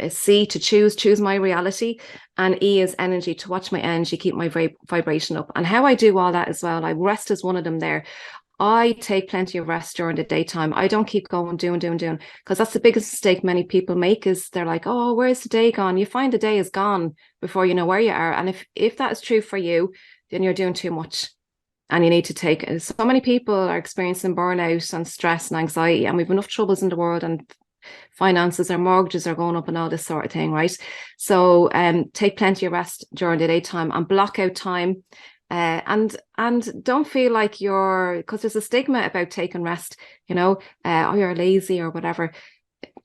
C to choose my reality. And E is energy, to watch my energy, keep my vibration up. And how I do all that as well, like rest is one of them there. I take plenty of rest during the daytime. I don't keep going, doing, because that's the biggest mistake many people make, is they're like, oh, where's the day gone? You find the day is gone before you know where you are. And if that is true for you, then you're doing too much. And you need to take, so many people are experiencing burnout and stress and anxiety, and we've enough troubles in the world, and finances, our mortgages are going up and all this sort of thing, right? So take plenty of rest during the daytime and block out time. And don't feel like because there's a stigma about taking rest, oh, you're lazy or whatever.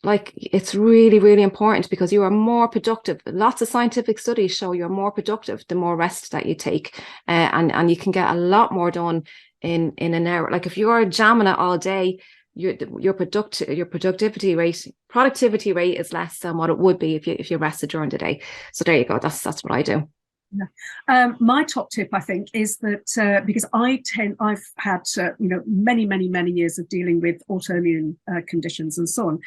Like, it's really, really important, because you are more productive. Lots of scientific studies show you're more productive the more rest that you take, and you can get a lot more done in an hour. Like, if you're jamming it all day, your productivity rate is less than what it would be if you rested during the day. So there you go. That's what I do. My top tip, I think, is that because I've had many years of dealing with autoimmune conditions and so on,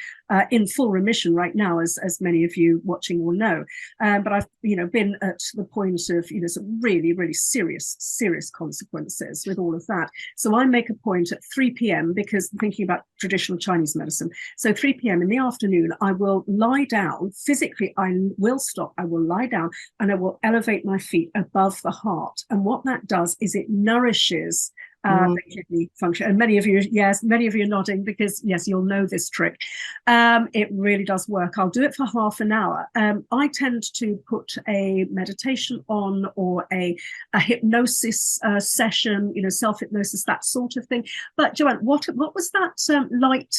in full remission right now, as many of you watching will know. But I've been at the point of some really serious consequences with all of that. So I make a point at 3 p.m. because I'm thinking about traditional Chinese medicine. So 3 p.m. in the afternoon, I will lie down physically. I will stop. I will lie down and I will elevate my feet above the heart, and what that does is it nourishes the kidney function. And many of you are nodding, because yes, you'll know this trick. It really does work. I'll do it for half an hour. I tend to put a meditation on, or a hypnosis session, self-hypnosis, that sort of thing. But Joanne, what was that light?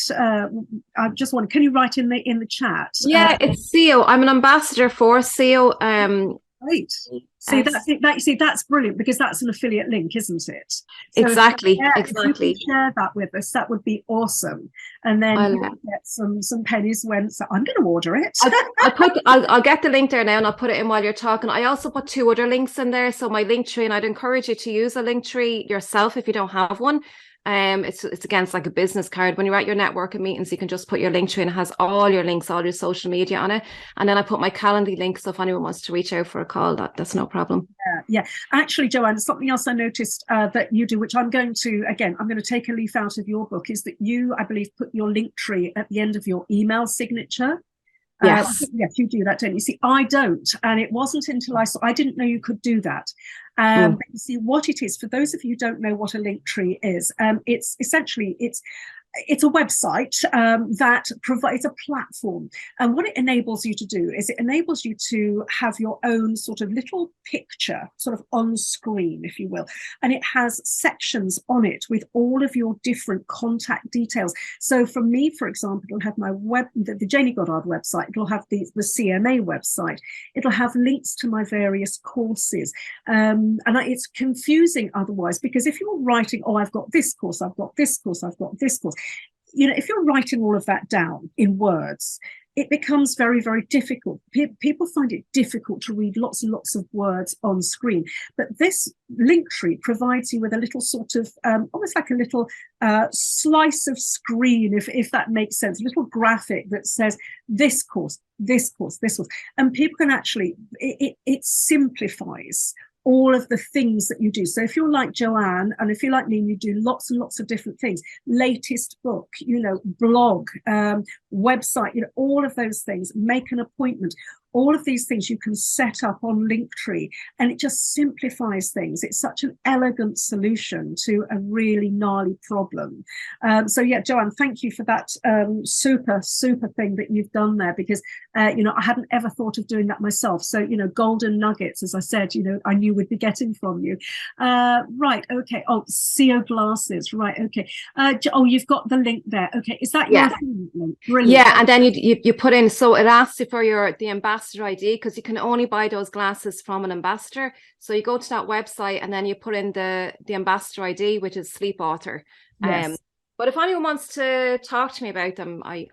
I just want, can you write in the chat? Yeah, it's CO. I'm an ambassador for CO. Great. See, that's brilliant, because that's an affiliate link, isn't it? So exactly. If you can share that with us, that would be awesome. And then you can get some pennies so I'm going to order it. I'll get the link there now, and I'll put it in while you're talking. I also put 2 other links in there. So my link tree, and I'd encourage you to use a link tree yourself if you don't have one. It's against like a business card. When you're at your networking meetings, you can just put your link tree, and it has all your links, all your social media on it. And then I put my Calendly link, so if anyone wants to reach out for a call, that's no problem. Yeah. Actually, Joanne, something else I noticed that you do, which I'm going to take a leaf out of your book, is that you, I believe, put your link tree at the end of your email signature. Yes. Yes, you do that, don't you? See, I don't. And it wasn't until I didn't know you could do that. But you see what it is. For those of you who don't know what a link tree is, it's essentially it's a website that provides a platform. And what it enables you to do is it enables you to have your own sort of little picture sort of on screen, if you will. And it has sections on it with all of your different contact details. So for me, for example, it'll have my the Janie Goddard website. It'll have the CMA website. It'll have links to my various courses. And it's confusing otherwise, because if you're writing, oh, I've got this course, I've got this course, I've got this course, if you're writing all of that down in words, it becomes very, very difficult. People find it difficult to read lots and lots of words on screen. But this link tree provides you with a little sort of, almost like a little slice of screen, if that makes sense, a little graphic that says this course, this course, this course. And people can actually, it simplifies all of the things that you do. So if you're like Johann, and if you're like me, you do lots and lots of different things, latest book, blog, website, all of those things, make an appointment. All of these things you can set up on Linktree, and it just simplifies things. It's such an elegant solution to a really gnarly problem. So yeah, Johann, thank you for that super thing that you've done there, because I hadn't ever thought of doing that myself. So golden nuggets, as I said, I knew we'd be getting from you. Right, okay. Oh, CO glasses. Right, okay. You've got the link there. Okay, is that your link? Brilliant. Yeah, and then you put in, so it asks you for the ambassador ID, because you can only buy those glasses from an ambassador. So you go to that website and then you put in the ambassador ID, which is Sleep Author. Yes. But if anyone wants to talk to me about them, I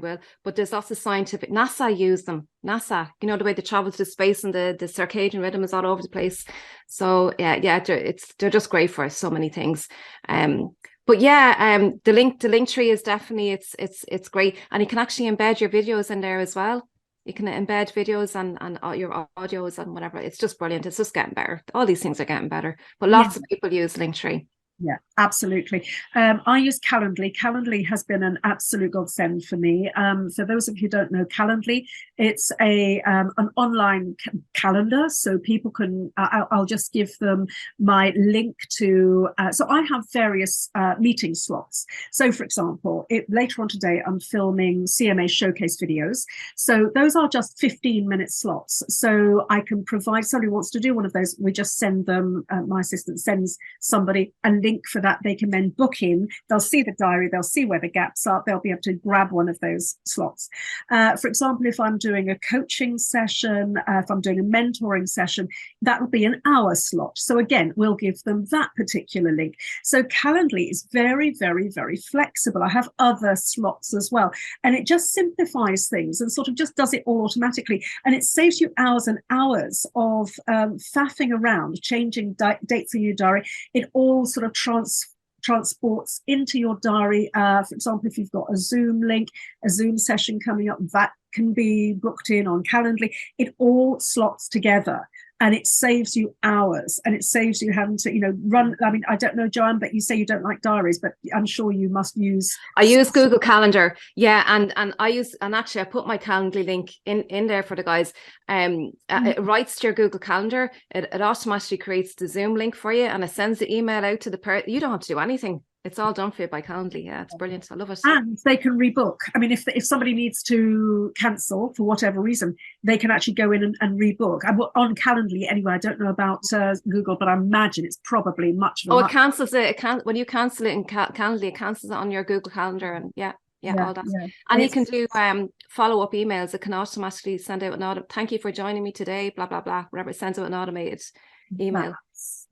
will. But there's lots of scientific. NASA use them. NASA, the way they travel to space, and the circadian rhythm is all over the place. So yeah, they're just great for so many things. But yeah, the link tree is definitely it's great, and you can actually embed your videos in there as well. You can embed videos and your audios and whatever. It's just brilliant. It's just getting better. All these things are getting better. But lots of people use Linktree. Yeah, absolutely. I use Calendly. Calendly has been an absolute godsend for me. For those of you who don't know Calendly, it's an online calendar, so people can. I'll just give them my link to. So I have various meeting slots. So, for example, later on today, I'm filming CMA showcase videos. So those are just 15-minute slots. So I can provide, somebody wants to do one of those, we just send them. My assistant sends somebody a link for that. They can then book in. They'll see the diary. They'll see where the gaps are. They'll be able to grab one of those slots. For example, if I'm doing a coaching session, if I'm doing a mentoring session, that will be an hour slot. So again, we'll give them that particular link. So Calendly is very, very, very flexible. I have other slots as well. And it just simplifies things and sort of just does it all automatically. And it saves you hours and hours of faffing around, changing dates in your diary. It all sort of transports into your diary. For example, if you've got a Zoom link, a Zoom session coming up, that can be booked in on Calendly. It all slots together, and it saves you hours, and it saves you having to, run. I mean, I don't know, Johann, but you say you don't like diaries, but I'm sure you must use. I use Google Calendar, yeah, and actually I put my Calendly link in there for the guys. It writes to your Google Calendar. It automatically creates the Zoom link for you, and it sends the email out to the person. You don't have to do anything. It's all done for you by Calendly. Yeah, it's brilliant. I love it. And they can rebook. I mean, if somebody needs to cancel for whatever reason, they can actually go in and rebook. I'm on Calendly anyway. I don't know about Google, but I imagine it's probably much. It cancels it. When you cancel it in Calendly, it cancels it on your Google Calendar, and yeah, all that. Yeah. And you can do follow-up emails. It can automatically send out an thank you for joining me today, blah blah blah, whatever. It sends out an automated email.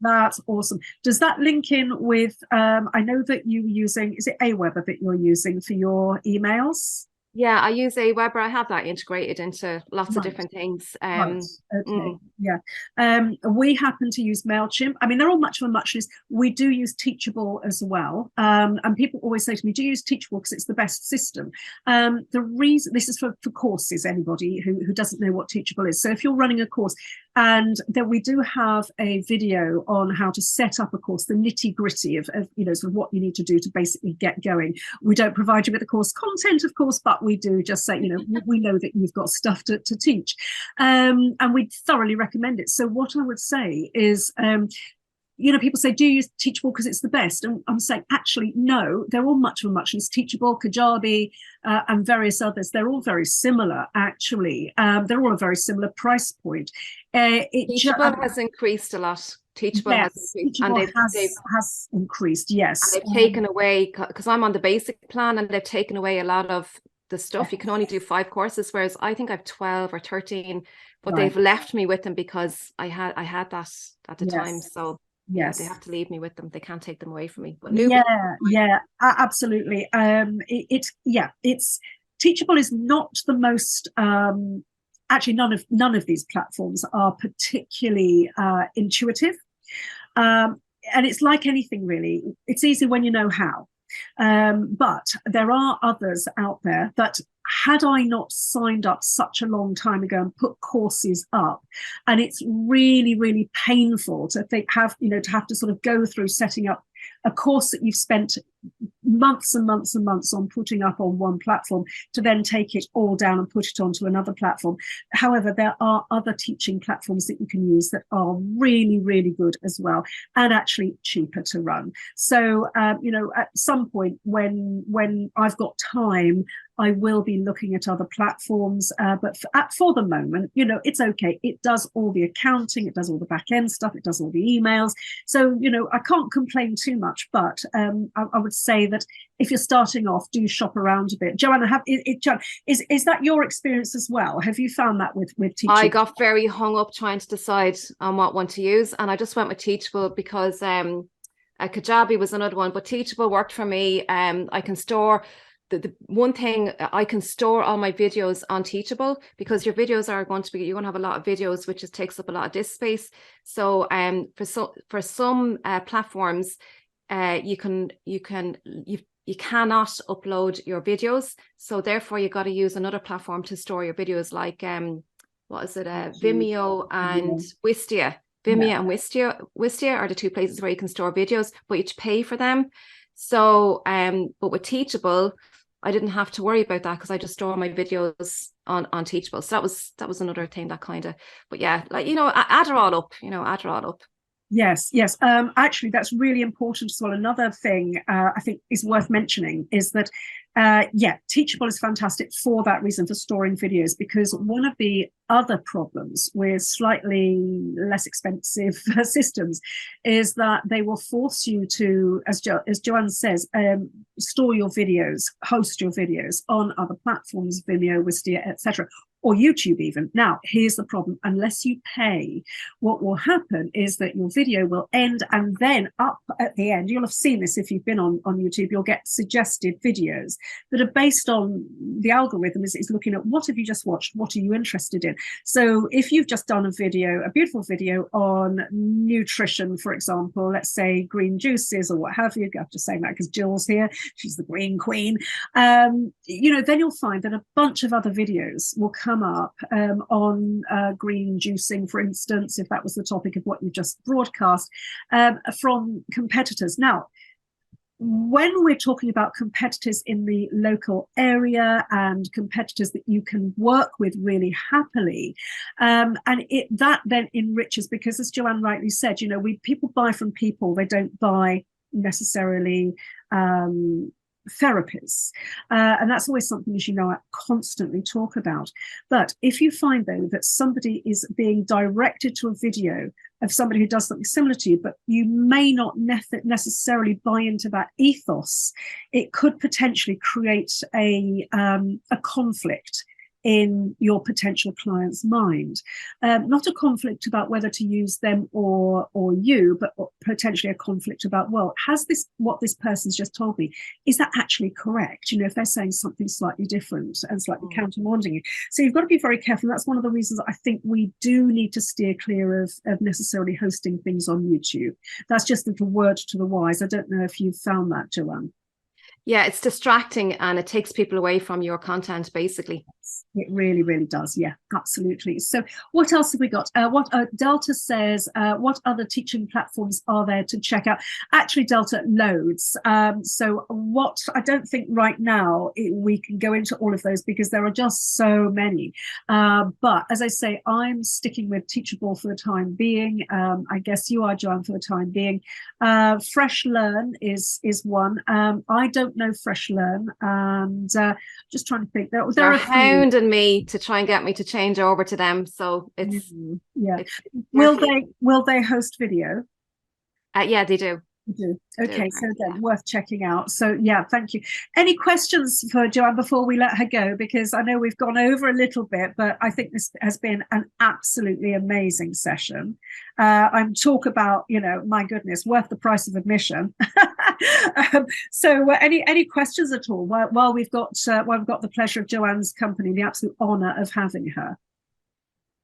That's awesome. Does that link in with, I know that you're using, is it Aweber that you're using for your emails? Yeah, I use Aweber. I have that integrated into lots of different things. Okay. Yeah. We happen to use MailChimp. I mean, they're all much of a muchness. We do use Teachable as well. And people always say to me, do you use Teachable because it's the best system? The reason, this is for courses, anybody who doesn't know what Teachable is. So if you're running a course, And then we do have a video on how to set up a course, the nitty gritty of sort of what you need to do to basically get going. We don't provide you with the course content, of course, but we do just say, we know that you've got stuff to teach. And we thoroughly recommend it. So what I would say is, people say, do you use Teachable because it's the best? And I'm saying, actually, no, they're all much of a muchness. Teachable, Kajabi, and various others, they're all very similar, actually. They're all a very similar price point. Teachable has increased a lot. Teachable has increased. Teachable has increased, yes. And they've taken away, because I'm on the basic plan, and they've taken away a lot of the stuff. You can only do 5 courses, whereas I think I've 12 or 13, but they've left me with them because I had that at the time. So yes, they have to leave me with them. They can't take them away from me. But absolutely. It's Teachable is not the most actually none of these platforms are particularly intuitive, and it's like anything really. It's easy when you know how, but there are others out there that, had I not signed up such a long time ago and put courses up, and it's really, really painful to have to sort of go through setting up a course that you've spent months and months and months on putting up on one platform, to then take it all down and put it onto another platform. However, there are other teaching platforms that you can use that are really, really good as well, and actually cheaper to run. So, at some point when I've got time, I will be looking at other platforms, but for the moment, it's okay. It does all the accounting, it does all the back end stuff, it does all the emails. So, I can't complain too much, but I would say that if you're starting off, do shop around a bit. Joanna, is that your experience as well? Have you found that with teaching? I got very hung up trying to decide on what one to use, and I just went with Teachable because Kajabi was another one, but Teachable worked for me. I can store the one thing, I can store all my videos on Teachable, because your videos are going to be, you're going to have a lot of videos, which just takes up a lot of disk space. So for some platforms, you cannot upload your videos, so therefore you got to use another platform to store your videos, like Vimeo and Wistia. Vimeo and Wistia are the 2 places where you can store videos, but you pay for them. So but with Teachable, I didn't have to worry about that, because I just store my videos on Teachable. So that was another thing that kind of, but yeah, add her all up. Yes. Actually, that's really important as well. Another thing I think is worth mentioning is that, Teachable is fantastic for that reason, for storing videos, because one of the other problems with slightly less expensive systems is that they will force you to, as Joanne says, store your videos, host your videos on other platforms, Vimeo, Wistia, etc., or YouTube even. Now, here's the problem. Unless you pay, what will happen is that your video will end, and then up at the end, you'll have seen this if you've been on YouTube, you'll get suggested videos that are based on, the algorithm is looking at, what have you just watched? What are you interested in? So if you've just done a beautiful video on nutrition, for example, let's say green juices or what have you, I have to say that because Jill's here, she's the green queen, then you'll find that a bunch of other videos will come up on green juicing, for instance, if that was the topic of what you just broadcast, from competitors. Now, when we're talking about competitors in the local area and competitors that you can work with really happily, and that then enriches, because as Joanne rightly said, people buy from people, they don't buy necessarily therapists, and that's always something, as I constantly talk about. But if you find, though, that somebody is being directed to a video of somebody who does something similar to you, but you may not necessarily buy into that ethos, it could potentially create a conflict in your potential client's mind. Not a conflict about whether to use them or you, but potentially a conflict about, well, what this person's just told me, is that actually correct? If they're saying something slightly different and slightly countermanding you. So you've got to be very careful. That's one of the reasons I think we do need to steer clear of necessarily hosting things on YouTube. That's just a little word to the wise. I don't know if you've found that, Joanne. Yeah, it's distracting and it takes people away from your content, basically. It really, really does. Yeah, absolutely. So what else have we got? Delta says, what other teaching platforms are there to check out? Actually, Delta, loads. So what I don't think right now we can go into all of those because there are just so many. But as I say, I'm sticking with Teachable for the time being. I guess you are, Joanne, for the time being. Fresh Learn is one. I don't know Fresh Learn, and just trying to think. There They're are hounding me to try and get me to change over to them. So it's yeah. It's will they host video? Yeah, they do. Do. Okay, so again, worth checking out. So yeah, thank you. Any questions for Joanne before we let her go? Because I know we've gone over a little bit, but I think this has been an absolutely amazing session. I'm talk about, my goodness, worth the price of admission. So any questions at all? While we've got the pleasure of Joanne's company, the absolute honour of having her.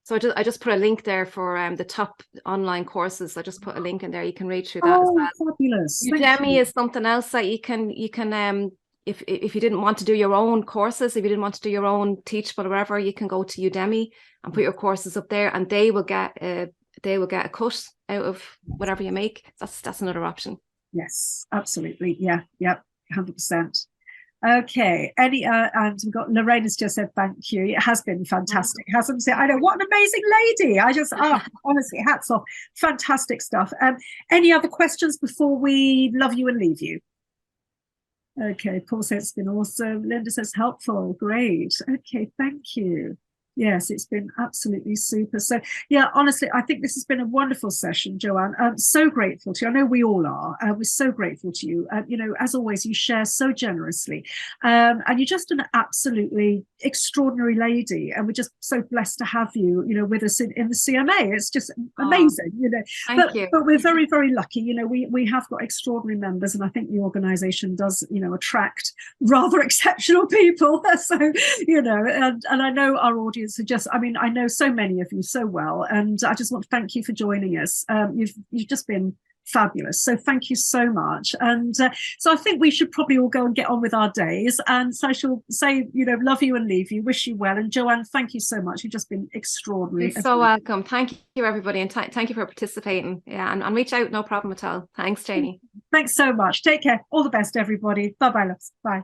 So I just put a link there for the top online courses. I just put a link in there. You can read through that as well. Fabulous. Udemy is something else that you can if you didn't want to do your own courses, if you didn't want to do your own Teachable or whatever, you can go to Udemy and put your courses up there, and they will get a cut out of whatever you make. That's another option. Yes, absolutely. Yeah, 100%. Okay, and we've got Lorraine's just said thank you. It has been fantastic, hasn't it? I know, what an amazing lady. I just honestly, hats off. Fantastic stuff. Any other questions before we love you and leave you? Okay, Paul says it's been awesome. Linda says helpful. Great. Okay, thank you. Yes, it's been absolutely super. So yeah, honestly, I think this has been a wonderful session, Joanne. I'm so grateful to you. I know we all are. We're so grateful to you. As always, you share so generously. And you're just an absolutely extraordinary lady. And we're just so blessed to have you, with us in the CMA. It's just amazing, Thank you. But we're very, very lucky. We have got extraordinary members, and I think the organisation does, attract rather exceptional people. So, and I know our audience I know so many of you so well, and I just want to thank you for joining us. You've just been fabulous, so thank you so much. And so I think we should probably all go and get on with our days, and so I shall say, love you and leave you, wish you well. And Joanne, thank you so much. You've just been extraordinary. You're so welcome. Thank you, everybody, and thank you for participating. Yeah, and reach out, no problem at all. Thanks, Janie. Thanks so much. Take care. All the best, everybody. Bye-bye, loves. Bye.